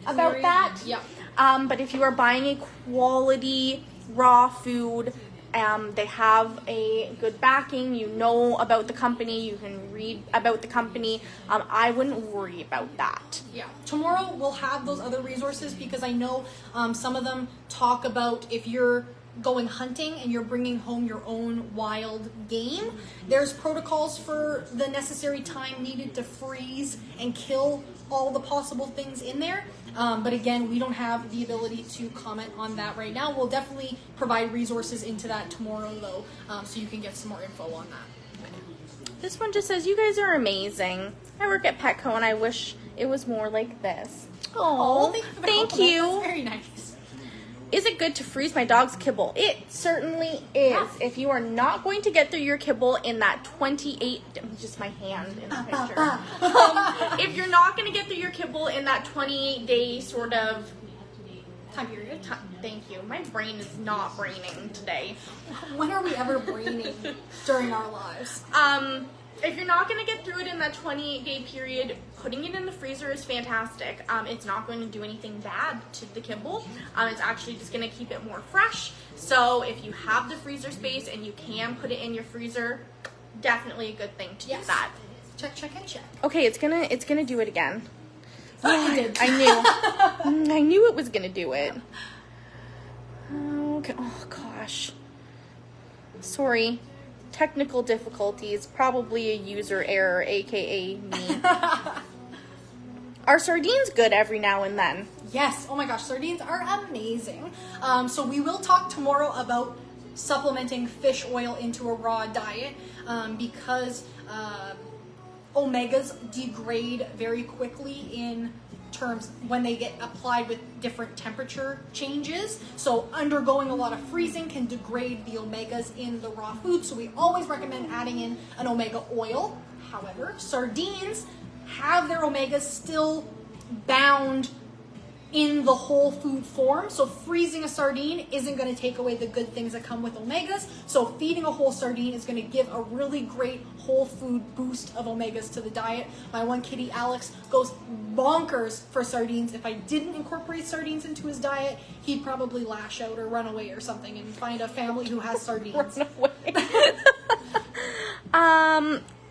about that. Yeah. But if you are buying a quality raw food, they have a good backing, you know about the company, you can read about the company, I wouldn't worry about that. Yeah. Tomorrow we'll have those other resources because I know some of them talk about if you're going hunting and you're bringing home your own wild game, there's protocols for the necessary time needed to freeze and kill all the possible things in there. But again, we don't have the ability to comment on that right now. We'll definitely provide resources into that tomorrow, though, so you can get some more info on that. This one just says, you guys are amazing. I work at Petco and I wish it was more like this. Oh, thank you. That's very nice. Is it good to freeze my dog's kibble? It certainly is. Yeah. If you are not going to get through your kibble in that 28, just my hand in the picture. If you're not going to get through your kibble in that 28-day sort of time period. Thank you. My brain is not braining today. When are we ever braining during our lives? If you're not going to get through it in that 28-day period, putting it in the freezer is fantastic. It's not going to do anything bad to the kibble. It's actually just going to keep it more fresh. So if you have the freezer space and you can put it in your freezer, definitely a good thing to do that. Check, and check. Okay, it's gonna do it again. Oh, it did. I knew it was gonna do it. Okay. Oh gosh. Sorry. Technical difficulties, probably a user error, aka me. Are sardines good every now and then? Yes. Oh my gosh, sardines are amazing. So we will talk tomorrow about supplementing fish oil into a raw diet because omegas degrade very quickly in terms when they get applied with different temperature changes. So undergoing a lot of freezing can degrade the omegas in the raw food. So we always recommend adding in an omega oil. However, sardines have their omegas still bound in the whole food form. So freezing a sardine isn't going to take away the good things that come with omegas. So feeding a whole sardine is going to give a really great whole food boost of omegas to the diet. My one kitty, Alex, goes bonkers for sardines. If I didn't incorporate sardines into his diet, he'd probably lash out or run away or something and find a family who has sardines. Run away.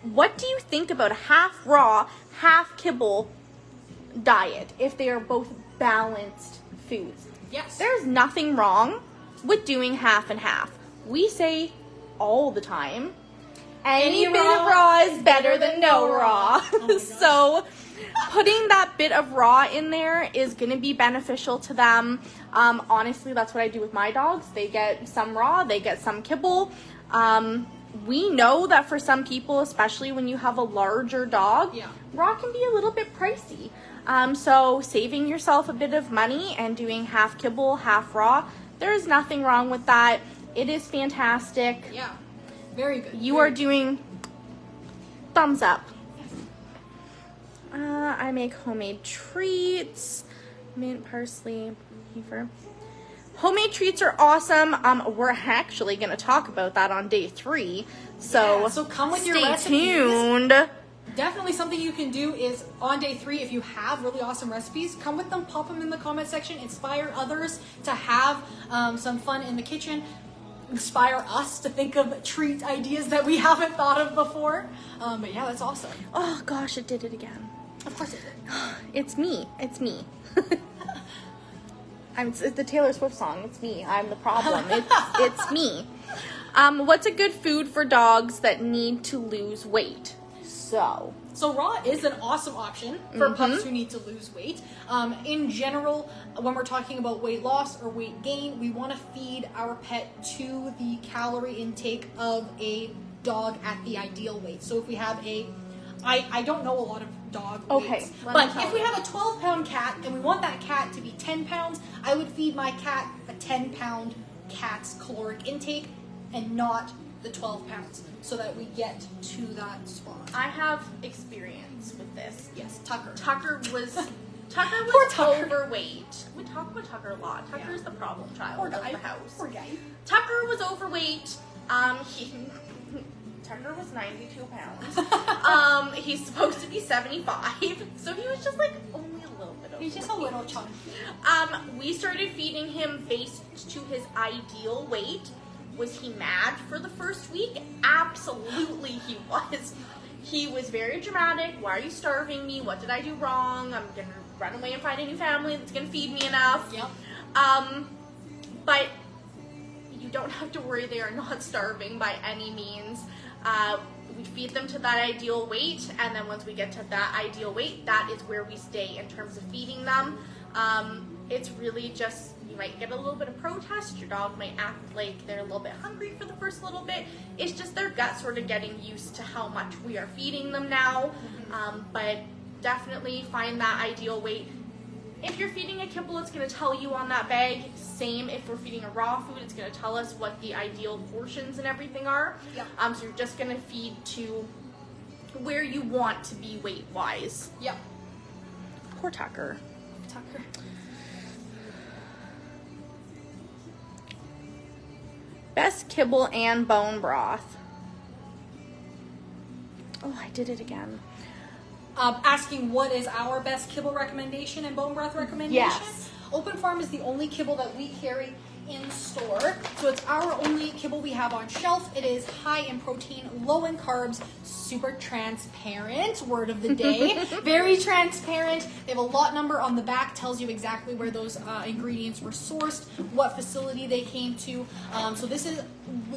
What do you think about a half raw, half kibble diet if they are both balanced foods? Yes. There's nothing wrong with doing half and half. We say all the time, any bit of raw is better than no raw. Oh so putting that bit of raw in there is going to be beneficial to them. Honestly, that's what I do with my dogs. They get some raw, they get some kibble. We know that for some people, especially when you have a larger dog, raw can be a little bit pricey. So saving yourself a bit of money and doing half kibble, half raw, there's nothing wrong with that. It is fantastic. Yeah, very good. You are doing thumbs up. I make homemade treats, mint, parsley, kefir. Homemade treats are awesome. We're actually going to talk about that on day 3. So come with your recipes. Stay tuned. Definitely something you can do is on day 3, if you have really awesome recipes, come with them, pop them in the comment section, inspire others to have some fun in the kitchen, inspire us to think of treat ideas that we haven't thought of before. But yeah, that's awesome. Oh gosh, it did it again. Of course it did. It's me. It's the Taylor Swift song. It's me. I'm the problem. It's me. What's a good food for dogs that need to lose weight? So raw is an awesome option for pups who need to lose weight. In general, when we're talking about weight loss or weight gain, we want to feed our pet to the calorie intake of a dog at the ideal weight. So if we have I don't know a lot of dog weights, but if we have a 12-pound cat and we want that cat to be 10 pounds, I would feed my cat a 10-pound cat's caloric intake and not the 12 pounds so that we get to that spot. I have experience with this. Yes, Tucker. Tucker was overweight. We talk about Tucker a lot. Tucker is the problem child of the house. Poor guy. Tucker was overweight. Tucker was 92 pounds. He's supposed to be 75, so he was just like only a little bit overweight. He's just a little chunky. We started feeding him based to his ideal weight. Was he mad for the first week? Absolutely he was. He was very dramatic. Why are you starving me? What did I do wrong? I'm going to run away and find a new family that's going to feed me enough. Yep. But you don't have to worry, they are not starving by any means. We feed them to that ideal weight, and then once we get to that ideal weight, that is where we stay in terms of feeding them. It's really just, you might get a little bit of protest, your dog might act like they're a little bit hungry for the first little bit. It's just their gut sort of getting used to how much we are feeding them now. But definitely find that ideal weight. If you're feeding a kibble, it's going to tell you on that bag. Same if we're feeding a raw food, it's going to tell us what the ideal portions and everything are. Yeah. So you're just going to feed to where you want to be weight-wise. Yeah. Poor Tucker. Best kibble and bone broth. Oh, I did it again. Asking what is our best kibble recommendation and bone broth recommendation? Yes. Open Farm is the only kibble that we carry in store. So it's our only kibble we have on shelf. It is high in protein, low in carbs, super transparent, word of the day. Very transparent. They have a lot number on the back, tells you exactly where those ingredients were sourced, what facility they came to. So this is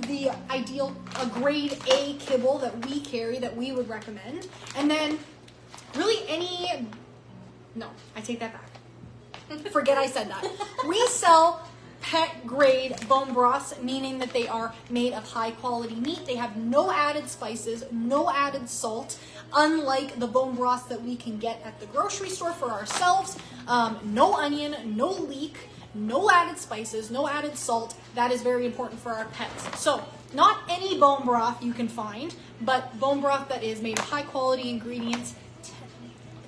the ideal, a grade A kibble that we carry that we would recommend. And then really no, I take that back. Forget I said that. We sell pet grade bone broths, meaning that they are made of high quality meat. They have no added spices, no added salt, unlike the bone broths that we can get at the grocery store for ourselves. No onion, no leek, no added spices, no added salt. That is very important for our pets. So not any bone broth you can find, but bone broth that is made of high quality ingredients,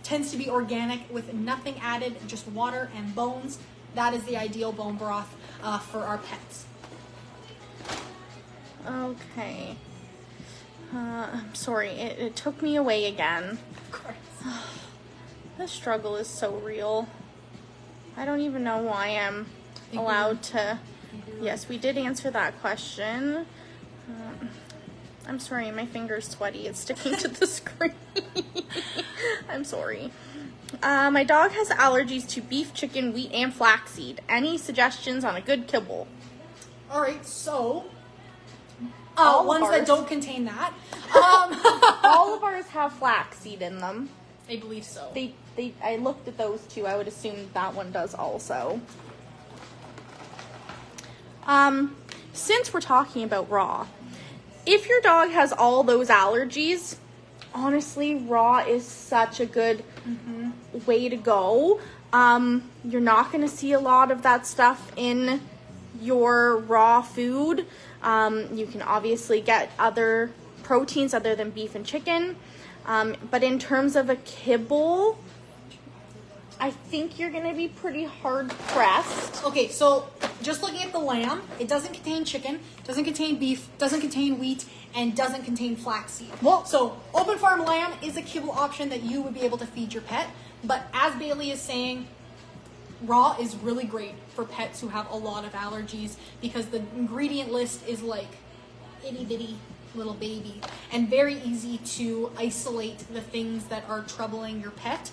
tends to be organic with nothing added, just water and bones. That is the ideal bone broth for our pets. Okay. I'm sorry, it took me away again. Of course. The struggle is so real. I don't even know why I'm allowed to... Yes, we did answer that question. I'm sorry, my finger's sweaty. It's sticking to the screen. I'm sorry. My dog has allergies to beef, chicken, wheat, and flaxseed. Any suggestions on a good kibble? All right, so Ones that don't contain that. All of ours have flaxseed in them. I believe so. I looked at those two. I would assume that one does also. Since we're talking about raw, if your dog has all those allergies, honestly, raw is such a good way to go. You're not going to see a lot of that stuff in your raw food. You can obviously get other proteins other than beef and chicken. But in terms of a kibble, I think you're going to be pretty hard pressed. Okay, so just looking at the lamb, it doesn't contain chicken, doesn't contain beef, doesn't contain wheat, and doesn't contain flaxseed. Well, so open farm lamb is a kibble option that you would be able to feed your pet. But as Bailey is saying, raw is really great for pets who have a lot of allergies because the ingredient list is like itty bitty little baby and very easy to isolate the things that are troubling your pet.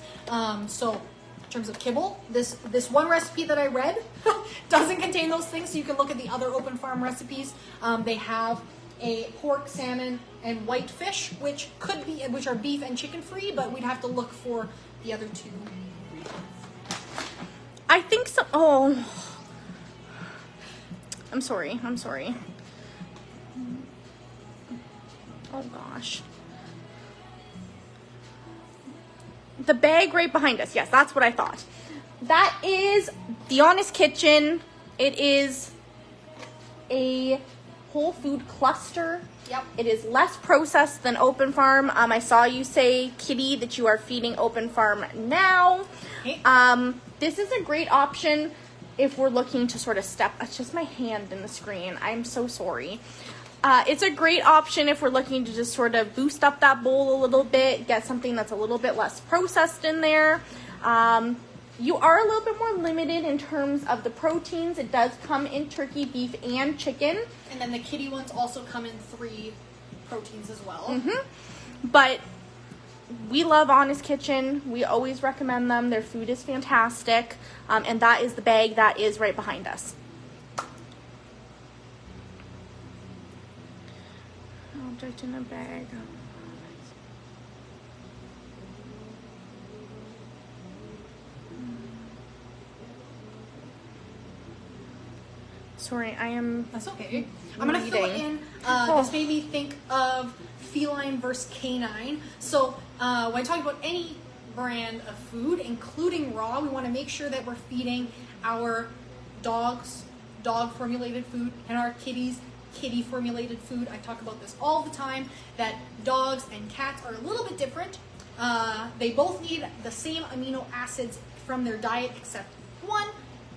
So in terms of kibble, this one recipe that I read doesn't contain those things, so you can look at the other open farm recipes. They have a pork, salmon, and white fish, which are beef and chicken free, but we'd have to look for the other two. I think so. Oh, I'm sorry. Oh gosh. The bag right behind us. Yes, that's what I thought. That is the Honest Kitchen. It is a whole food cluster. Yep. It is less processed than Open Farm. I saw you say, Kitty, that you are feeding Open Farm now. Okay. This is a great option if we're looking to sort of it's just my hand in the screen. I'm so sorry. It's a great option if we're looking to just sort of boost up that bowl a little bit, get something that's a little bit less processed in there. You are a little bit more limited in terms of the proteins. It does come in turkey, beef, and chicken. And then the kitty ones also come in 3 proteins as well. But we love Honest Kitchen. We always recommend them. Their food is fantastic. And that is the bag that is right behind us. Object in a bag. Sorry, I am. That's okay. I'm gonna fill it in. This made me think of feline versus canine. So when talking about any brand of food, including raw, we want to make sure that we're feeding our dogs dog formulated food and our kitties kitty formulated food. I talk about this all the time, that dogs and cats are a little bit different. They both need the same amino acids from their diet except one.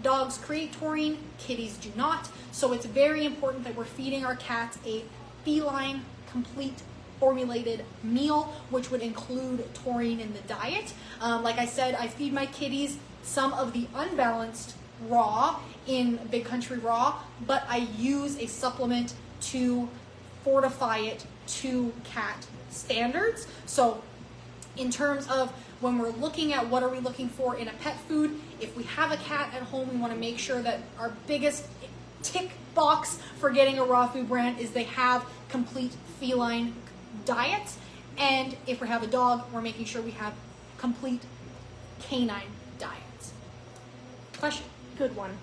Dogs create taurine, kitties do not. So it's very important that we're feeding our cats a feline complete formulated meal, which would include taurine in the diet. Like I said, I feed my kitties some of the unbalanced raw in Big Country Raw, but I use a supplement to fortify it to cat standards. So in terms of when we're looking at what are we looking for in a pet food, if we have a cat at home, we want to make sure that our biggest tick box for getting a raw food brand is they have complete feline diets. And if we have a dog, we're making sure we have complete canine diets. Question? Good one.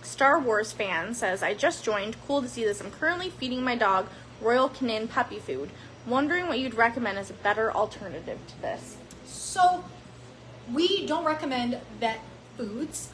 Star Wars fan says, I just joined. Cool to see this. I'm currently feeding my dog Royal Canin puppy food. Wondering what you'd recommend as a better alternative to this. So we don't recommend vet foods.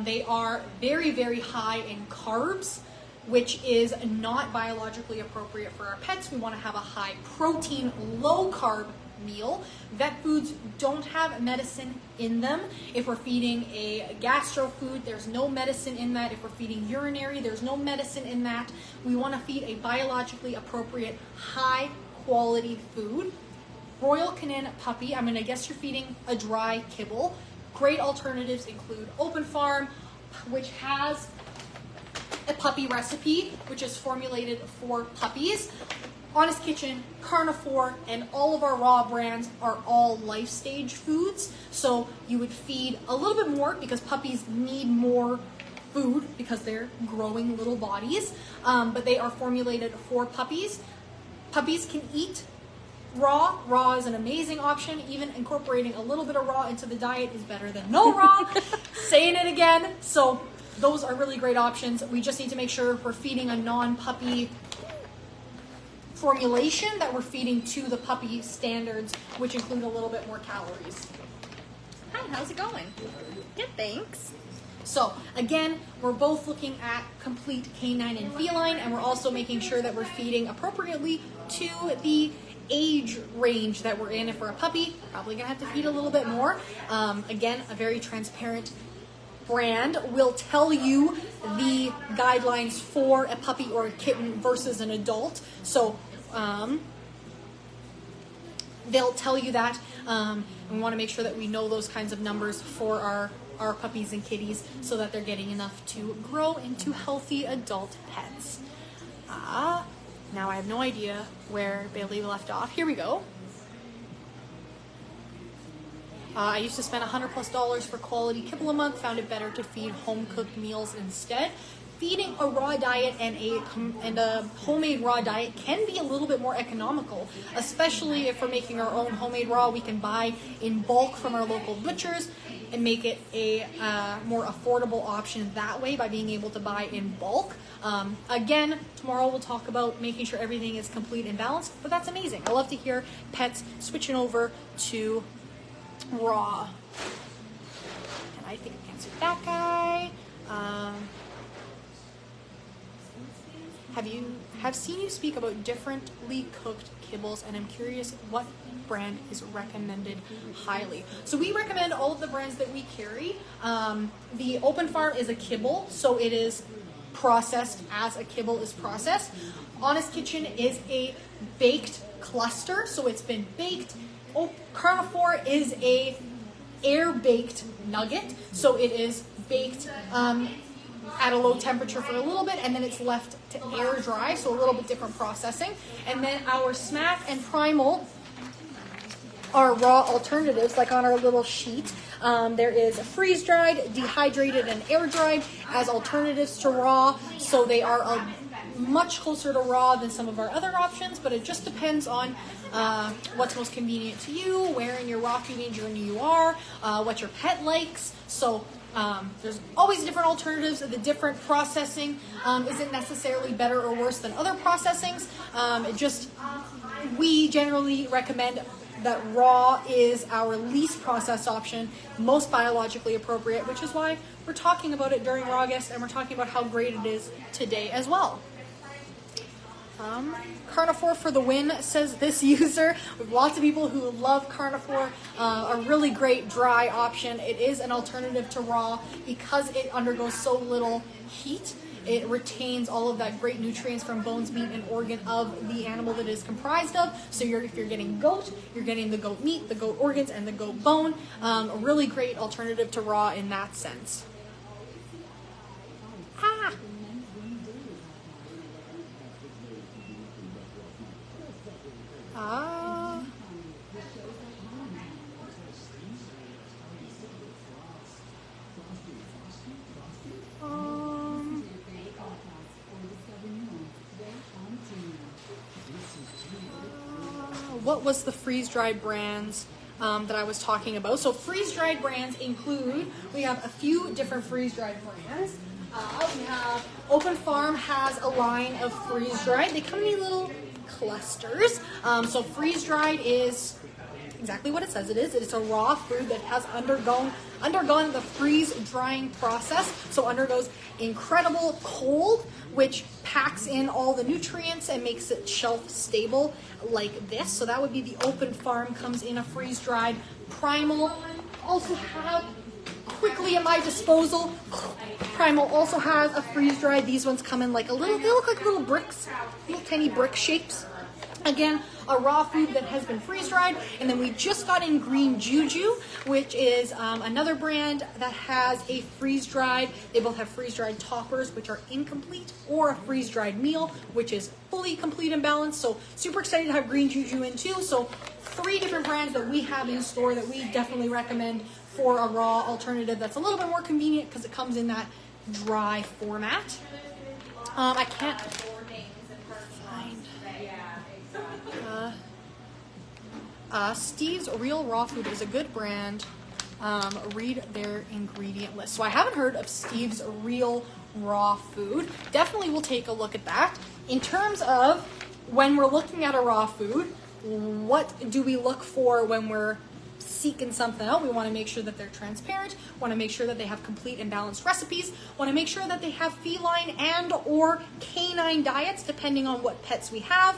They are very, very high in carbs, which is not biologically appropriate for our pets. We want to have a high protein, low carb meal. Vet foods don't have medicine in them. If we're feeding a gastro food, there's no medicine in that. If we're feeding urinary, there's no medicine in that. We want to feed a biologically appropriate, high quality food. Royal Canin puppy, I'm going to guess you're feeding a dry kibble. Great alternatives include Open Farm, which has a puppy recipe, which is formulated for puppies. Honest Kitchen, Carnivore, and all of our raw brands are all life stage foods. So you would feed a little bit more because puppies need more food because they're growing little bodies, but they are formulated for puppies. Puppies can eat raw. Raw is an amazing option. Even incorporating a little bit of raw into the diet is better than no raw. Saying it again. So those are really great options. We just need to make sure we're feeding a non-puppy formulation, that we're feeding to the puppy standards, which include a little bit more calories. Hi, how's it going? Good, thanks. So again, we're both looking at complete canine and feline, and we're also making sure that we're feeding appropriately to the age range that we're in. If we're a puppy, probably gonna have to feed a little bit more. Again, a very transparent brand will tell you the guidelines for a puppy or a kitten versus an adult. So they'll tell you that. We want to make sure that we know those kinds of numbers for our puppies and kitties so that they're getting enough to grow into healthy adult pets. Now I have no idea where Bailey left off. Here we go. I used to spend $100+ for quality kibble a month, found it better to feed home-cooked meals instead. Feeding a raw diet and a homemade raw diet can be a little bit more economical, especially if we're making our own homemade raw. We can buy in bulk from our local butchers and make it a more affordable option that way by being able to buy in bulk. Again, tomorrow we'll talk about making sure everything is complete and balanced, but that's amazing. I love to hear pets switching over to raw. And I think I answered that guy. Have seen you speak about differently cooked kibbles, and I'm curious what brand is recommended highly. So we recommend all of the brands that we carry. The Open Farm is a kibble, so it is processed as a kibble is processed. Honest Kitchen is a baked cluster, so it's been baked. Carnivore is a air-baked nugget, so it is baked at a low temperature for a little bit, and then it's left to air dry, so a little bit different processing. And then our Smack and Primal are raw alternatives, like on our little sheet. There is freeze-dried, dehydrated, and air-dried as alternatives to raw, so they are much closer to raw than some of our other options, but it just depends on what's most convenient to you, where in your raw feeding journey you are, what your pet likes. So there's always different alternatives. The different processing isn't necessarily better or worse than other processings. We generally recommend that raw is our least processed option, most biologically appropriate, which is why we're talking about it during Rawgest, and we're talking about how great it is today as well. Carnivore for the win, says this user. We have lots of people who love Carnivore, a really great dry option. It is an alternative to raw because it undergoes so little heat. It retains all of that great nutrients from bones, meat, and organ of the animal that it is comprised of. So if you're getting goat, you're getting the goat meat, the goat organs, and the goat bone. A really great alternative to raw in that sense. What was the freeze-dried brands that I was talking about? So freeze-dried brands include, we have a few different freeze-dried brands. We have Open Farm has a line of freeze-dried. They come in these little clusters. So freeze-dried is exactly what it says it is. It's a raw food that has undergone the freeze drying process. So undergoes incredible cold, which packs in all the nutrients and makes it shelf stable like this. So that would be the Open Farm, comes in a freeze-dried. Primal also have quickly at my disposal. Primal also has a freeze-dried. These ones come in like they look like little bricks, little tiny brick shapes. Again, a raw food that has been freeze-dried. And then we just got in Green Juju, which is another brand that has a freeze-dried. They both have freeze-dried toppers, which are incomplete, or a freeze-dried meal, which is fully complete and balanced. So super excited to have Green Juju in too. So 3 different brands that we have in store that we definitely recommend for a raw alternative that's a little bit more convenient because it comes in that dry format. I can't find Steve's Real Raw Food is a good brand. Read their ingredient list. So I haven't heard of Steve's Real Raw Food. Definitely will take a look at that. In terms of when we're looking at a raw food, what do we look for when we're seeking something out? We want to make sure that they're transparent, want to make sure that they have complete and balanced recipes, want to make sure that they have feline and or canine diets depending on what pets we have.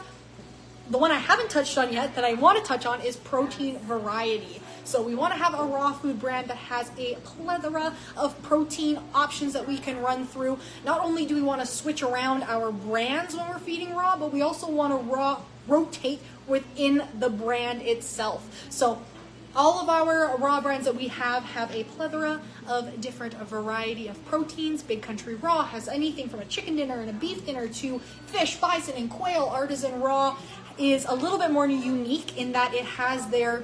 The one I haven't touched on yet that I want to touch on is protein variety. So we want to have a raw food brand that has a plethora of protein options that we can run through. Not only do we want to switch around our brands when we're feeding raw, but we also want to rotate within the brand itself. So all of our raw brands that we have a plethora of different variety of proteins. Big Country Raw has anything from a chicken dinner and a beef dinner to fish, bison, and quail. Artisan Raw is a little bit more unique in that it has their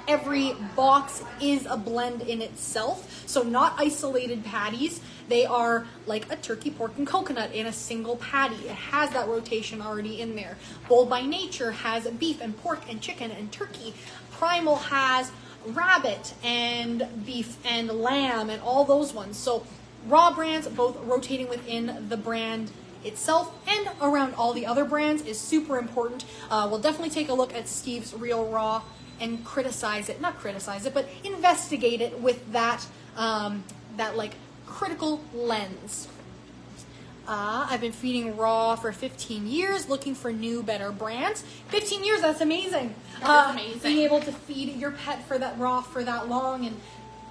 every box is a blend in itself, so not isolated patties. They are like a turkey, pork, and coconut in a single patty. It has that rotation already in there. Bold by Nature has beef and pork and chicken and turkey. Primal has rabbit and beef and lamb and all those ones. So raw brands, both rotating within the brand itself and around all the other brands, is super important. We'll definitely take a look at Steve's Real Raw and not criticize it, but investigate it with that like critical lens. I've been feeding raw for 15 years, looking for new, better brands. 15 years, that's amazing. That is amazing. Being able to feed your pet for that raw for that long, and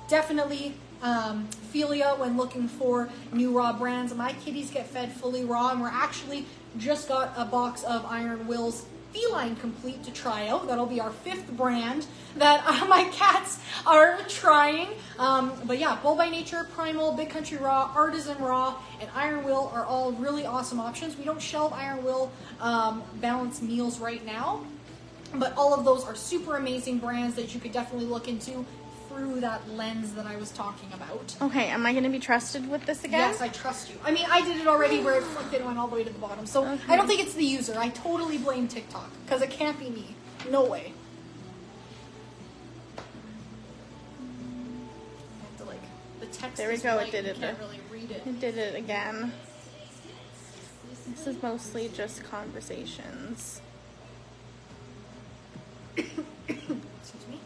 definitely Philia when looking for new raw brands. My kitties get fed fully raw, and we're actually just got a box of Iron Will's Feline Complete to try out. That'll be our 5th brand that my cats are trying. But yeah, Bold by Nature, Primal, Big Country Raw, Artisan Raw, and Iron Will are all really awesome options. We don't shelve Iron Will balanced meals right now, but all of those are super amazing brands that you could definitely look into through that lens that I was talking about. Okay, am I going to be trusted with this again? Yes, I trust you. I mean, I did it already where it flipped and went all the way to the bottom. So okay. I don't think it's the user. I totally blame TikTok because it can't be me. No way. I have to, like, the text there we is go. white, It did it. Can't really read it. It did it again. This is mostly just conversations. Excuse me.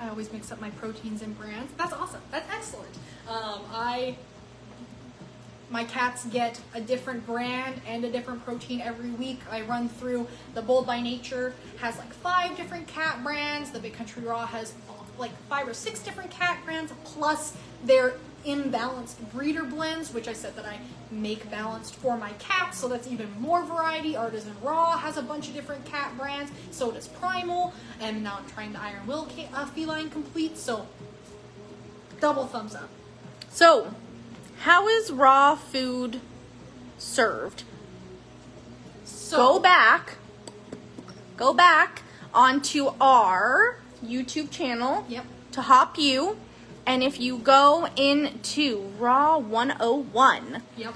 I always mix up my proteins and brands. That's awesome. That's excellent. My cats get a different brand and a different protein every week. I run through the Bold by Nature has like 5 different cat brands. The Big Country Raw has like 5 or 6 different cat brands, plus their imbalanced breeder blends, which I said that I make balanced for my cats, so that's even more variety. Artisan Raw has a bunch of different cat brands, so does Primal, and now I'm trying the Iron Will Feline Complete, so double thumbs up. So, how is raw food served? So, go back onto our YouTube channel. Yep. To Hop You. And if you go into Raw 101, yep,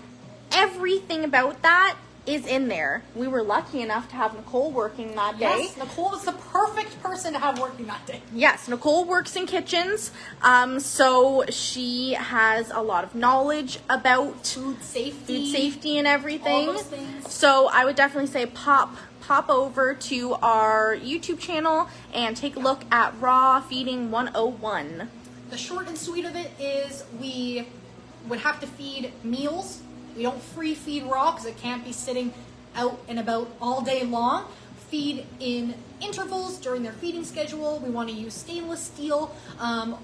everything about that is in there. We were lucky enough to have Nicole working that day. Yes, Nicole was the perfect person to have working that day. Yes, Nicole works in kitchens, so she has a lot of knowledge about food safety and everything. All those things. So I would definitely say pop over to our YouTube channel and take a look at Raw Feeding 101. The short and sweet of it is we would have to feed meals. We don't free feed raw because it can't be sitting out and about all day long. Feed in intervals during their feeding schedule. We want to use stainless steel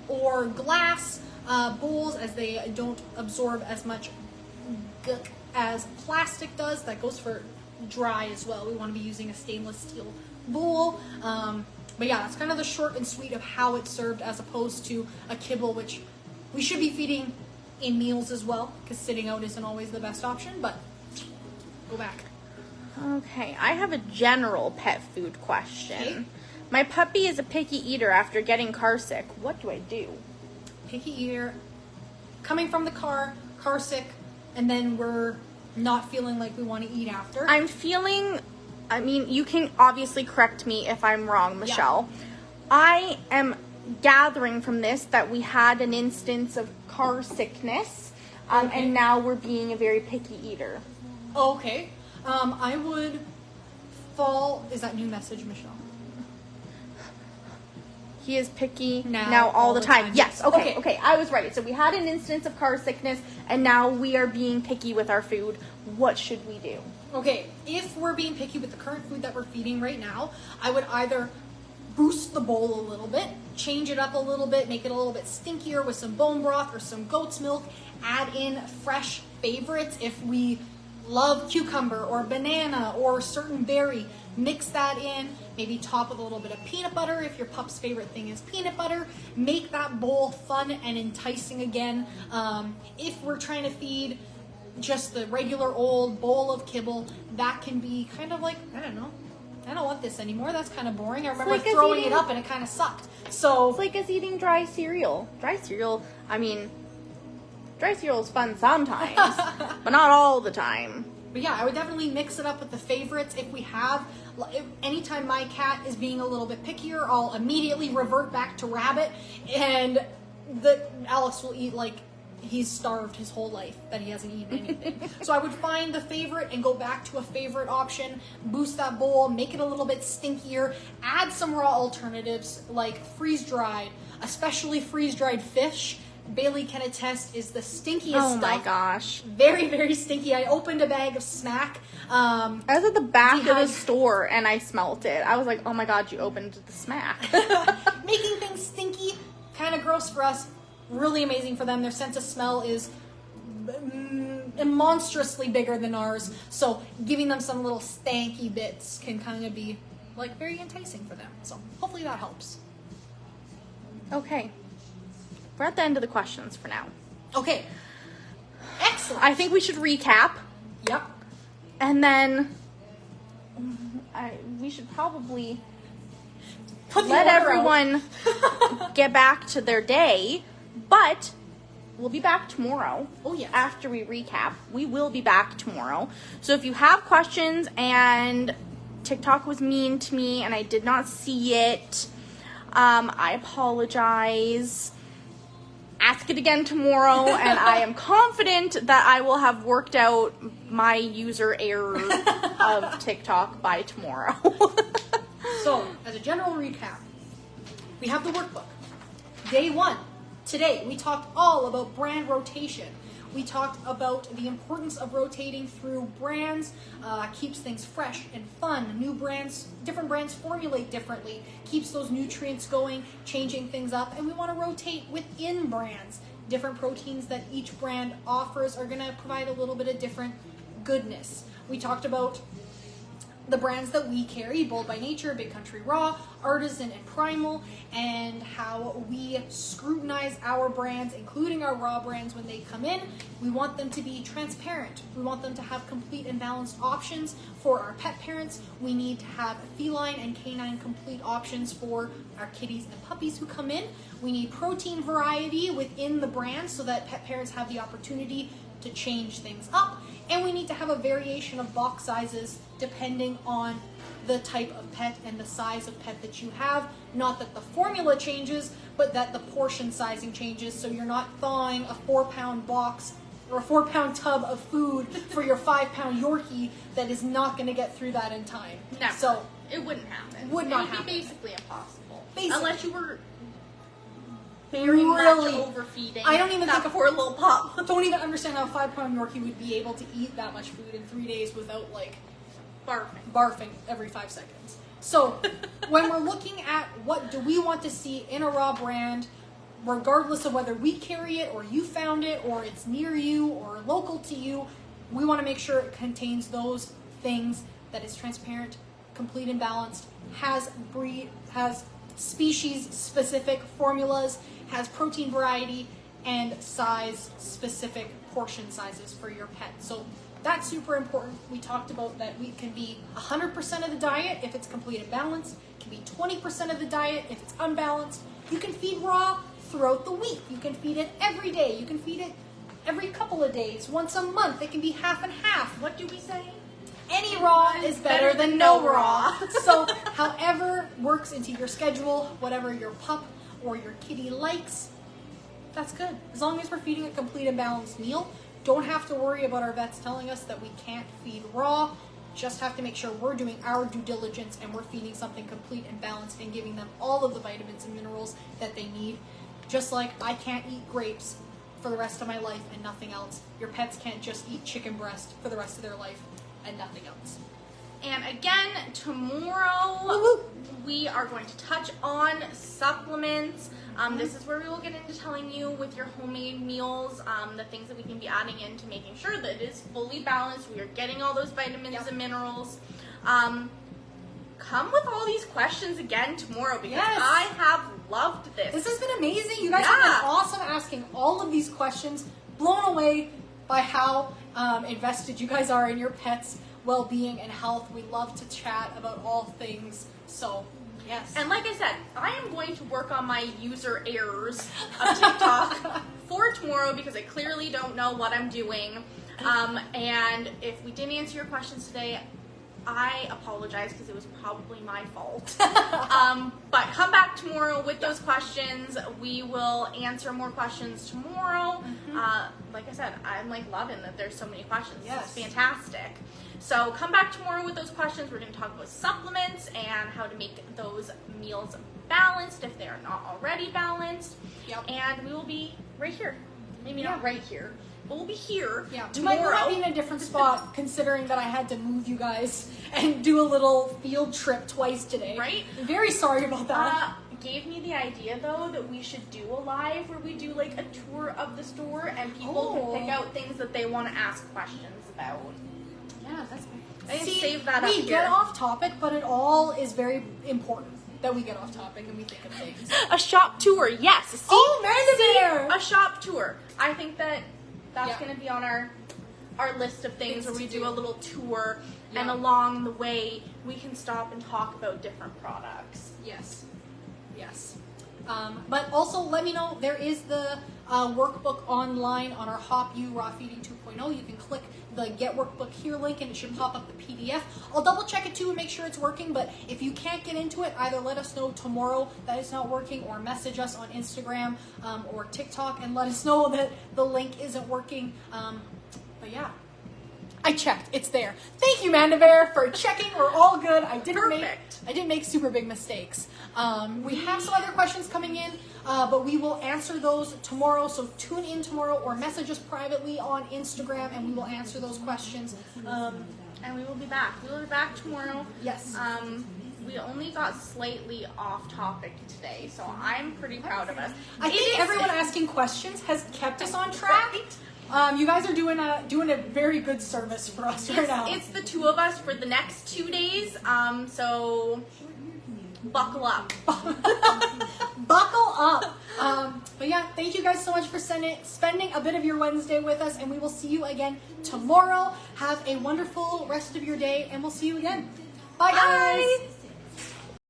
or glass bowls, as they don't absorb as much gook as plastic does. That goes for dry as well. We want to be using a stainless steel bowl. But yeah, that's kind of the short and sweet of how it's served, as opposed to a kibble, which we should be feeding in meals as well, because sitting out isn't always the best option, but go back. Okay, I have a general pet food question. Okay. My puppy is a picky eater after getting car sick. What do I do? picky eater, coming from the car sick, and then we're not feeling like we want to eat after. I'm feeling, I mean, you can obviously correct me if I'm wrong, Michelle. Yeah. I am gathering from this that we had an instance of car sickness, okay. And now we're being a very picky eater. Okay. I would fall, is that new message, Michelle? He is picky now all the time. Yes, okay. I was right. So we had an instance of car sickness, and now we are being picky with our food. What should we do? Okay, if we're being picky with the current food that we're feeding right now, I would either boost the bowl a little bit, change it up a little bit, make it a little bit stinkier with some bone broth or some goat's milk, add in fresh favorites. If we love cucumber or banana or certain berry, mix that in, maybe top with a little bit of peanut butter if your pup's favorite thing is peanut butter. Make that bowl fun and enticing again. If we're trying to feed just the regular old bowl of kibble, that can be kind of like, I don't know, I don't want this anymore, that's kind of boring. I remember throwing it up and it kind of sucked. So it's like us eating dry cereal. Dry cereal is fun sometimes, but not all the time. But yeah, I would definitely mix it up with the favorites. If we have, anytime my cat is being a little bit pickier, I'll immediately revert back to rabbit, and Alex will eat like he's starved his whole life that he hasn't eaten anything. So I would find the favorite and go back to a favorite option, boost that bowl, make it a little bit stinkier, add some raw alternatives like freeze-dried, especially freeze-dried fish. Bailey can attest is the stinkiest stuff. Oh my gosh. Very, very stinky. I opened a bag of smack. I was at the back of the store and I smelt it. I was like, oh my god, you opened the smack. Making things stinky, kind of gross for us, really amazing for them. Their sense of smell is monstrously bigger than ours. So giving them some little stanky bits can kind of be like very enticing for them. So hopefully that helps. Okay. We're at the end of the questions for now. Okay. Excellent. I think we should recap. Yep. And then we should probably let everyone get back to their day. But we'll be back tomorrow. Oh, yes. After we recap. We will be back tomorrow. So if you have questions and TikTok was mean to me and I did not see it, I apologize. Ask it again tomorrow, and I am confident that I will have worked out my user error of TikTok by tomorrow. So, as a general recap, we have the workbook. Day 1, today, we talked all about brand rotation. We talked about the importance of rotating through brands, keeps things fresh and fun. New brands, different brands formulate differently, keeps those nutrients going, changing things up, and we want to rotate within brands. Different proteins that each brand offers are going to provide a little bit of different goodness. We talked about the brands that we carry, Bold by Nature, Big Country Raw, Artisan, and Primal, and how we scrutinize our brands, including our raw brands when they come in. We want them to be transparent. We want them to have complete and balanced options for our pet parents. We need to have feline and canine complete options for our kitties and puppies who come in. We need protein variety within the brand so that pet parents have the opportunity to change things up. And we need to have a variation of box sizes depending on the type of pet and the size of pet that you have. Not that the formula changes, but that the portion sizing changes, so you're not thawing a 4-pound box or a 4-pound tub of food for your 5-pound Yorkie that is not going to get through that in time. Never. So it wouldn't happen. Would not happen. It would happen. be basically impossible. Unless you were very much overfeeding. I don't even think a poor little pup. Don't even understand how a 5-pound Yorkie would be able to eat that much food in 3 days without like barfing every 5 seconds. So when we're looking at what do we want to see in a raw brand, regardless of whether we carry it or you found it or it's near you or local to you, we want to make sure it contains those things, that is transparent, complete and balanced, has species specific formulas, has protein variety, and size specific portion sizes for your pet. So that's super important. We talked about that we can be 100% of the diet if it's complete and balanced. It can be 20% of the diet if it's unbalanced. You can feed raw throughout the week. You can feed it every day. You can feed it every couple of days, once a month. It can be half and half. What do we say? Any raw is better than no raw. So however works into your schedule, whatever your pup or your kitty likes, that's good. As long as we're feeding a complete and balanced meal, don't have to worry about our vets telling us that we can't feed raw. Just have to make sure we're doing our due diligence and we're feeding something complete and balanced and giving them all of the vitamins and minerals that they need. Just like I can't eat grapes for the rest of my life and nothing else. Your pets can't just eat chicken breast for the rest of their life and nothing else. And again, tomorrow we are going to touch on supplements. This is where we will get into telling you with your homemade meals, the things that we can be adding in to making sure that it is fully balanced. We are getting all those vitamins and minerals. Come with all these questions again tomorrow because I have loved this. This has been amazing. You guys have been awesome asking all of these questions. Blown away by how invested you guys are in your pets' well-being and health. We love to chat about all things. So, yes. And like I said, I am going to work on my user errors of TikTok for tomorrow because I clearly don't know what I'm doing. And if we didn't answer your questions today, I apologize because it was probably my fault. But come back tomorrow with those questions. We will answer more questions tomorrow. Like I said, I'm like loving that there's so many questions. Yes. It's fantastic. So come back tomorrow with those questions. We're going to talk about supplements and how to make those meals balanced if they are not already balanced. And we will be right here. Maybe not right here. We'll be here tomorrow. We might be in a different spot considering that I had to move you guys and do a little field trip twice today. Right? I'm very sorry about that. Gave me the idea though that we should do a live where we do like a tour of the store and people can pick out things that they want to ask questions about. Yeah, that's I didn't save that up here. We get off topic, but it all is very important that we get off topic and we think of things. A shop tour, yes. See, a shop tour. I think that's going to be on our list of things where we do a little tour and along the way we can stop and talk about different products. Yes. But also let me know, there is the workbook online on our Hop U Raw Feeding 2.0. You can click the Get Workbook Here link and it should pop up the PDF. I'll double check it too and make sure it's working, but if you can't get into it, either let us know tomorrow that it's not working or message us on Instagram or TikTok and let us know that the link isn't working. But yeah, I checked. It's there. Thank you, Mandabear, for checking. We're all good. I didn't make super big mistakes. We have some other questions coming in, but we will answer those tomorrow. So tune in tomorrow or message us privately on Instagram, and we will answer those questions. And we will be back. We will be back tomorrow. Yes. We only got slightly off topic today, so I'm pretty proud of us. I think everyone asking questions has kept us on track. You guys are doing a very good service for us right now. It's the two of us for the next 2 days, so buckle up. Buckle up. But yeah, thank you guys so much for spending a bit of your Wednesday with us, and we will see you again tomorrow. Have a wonderful rest of your day, and we'll see you again. Bye, guys. Bye.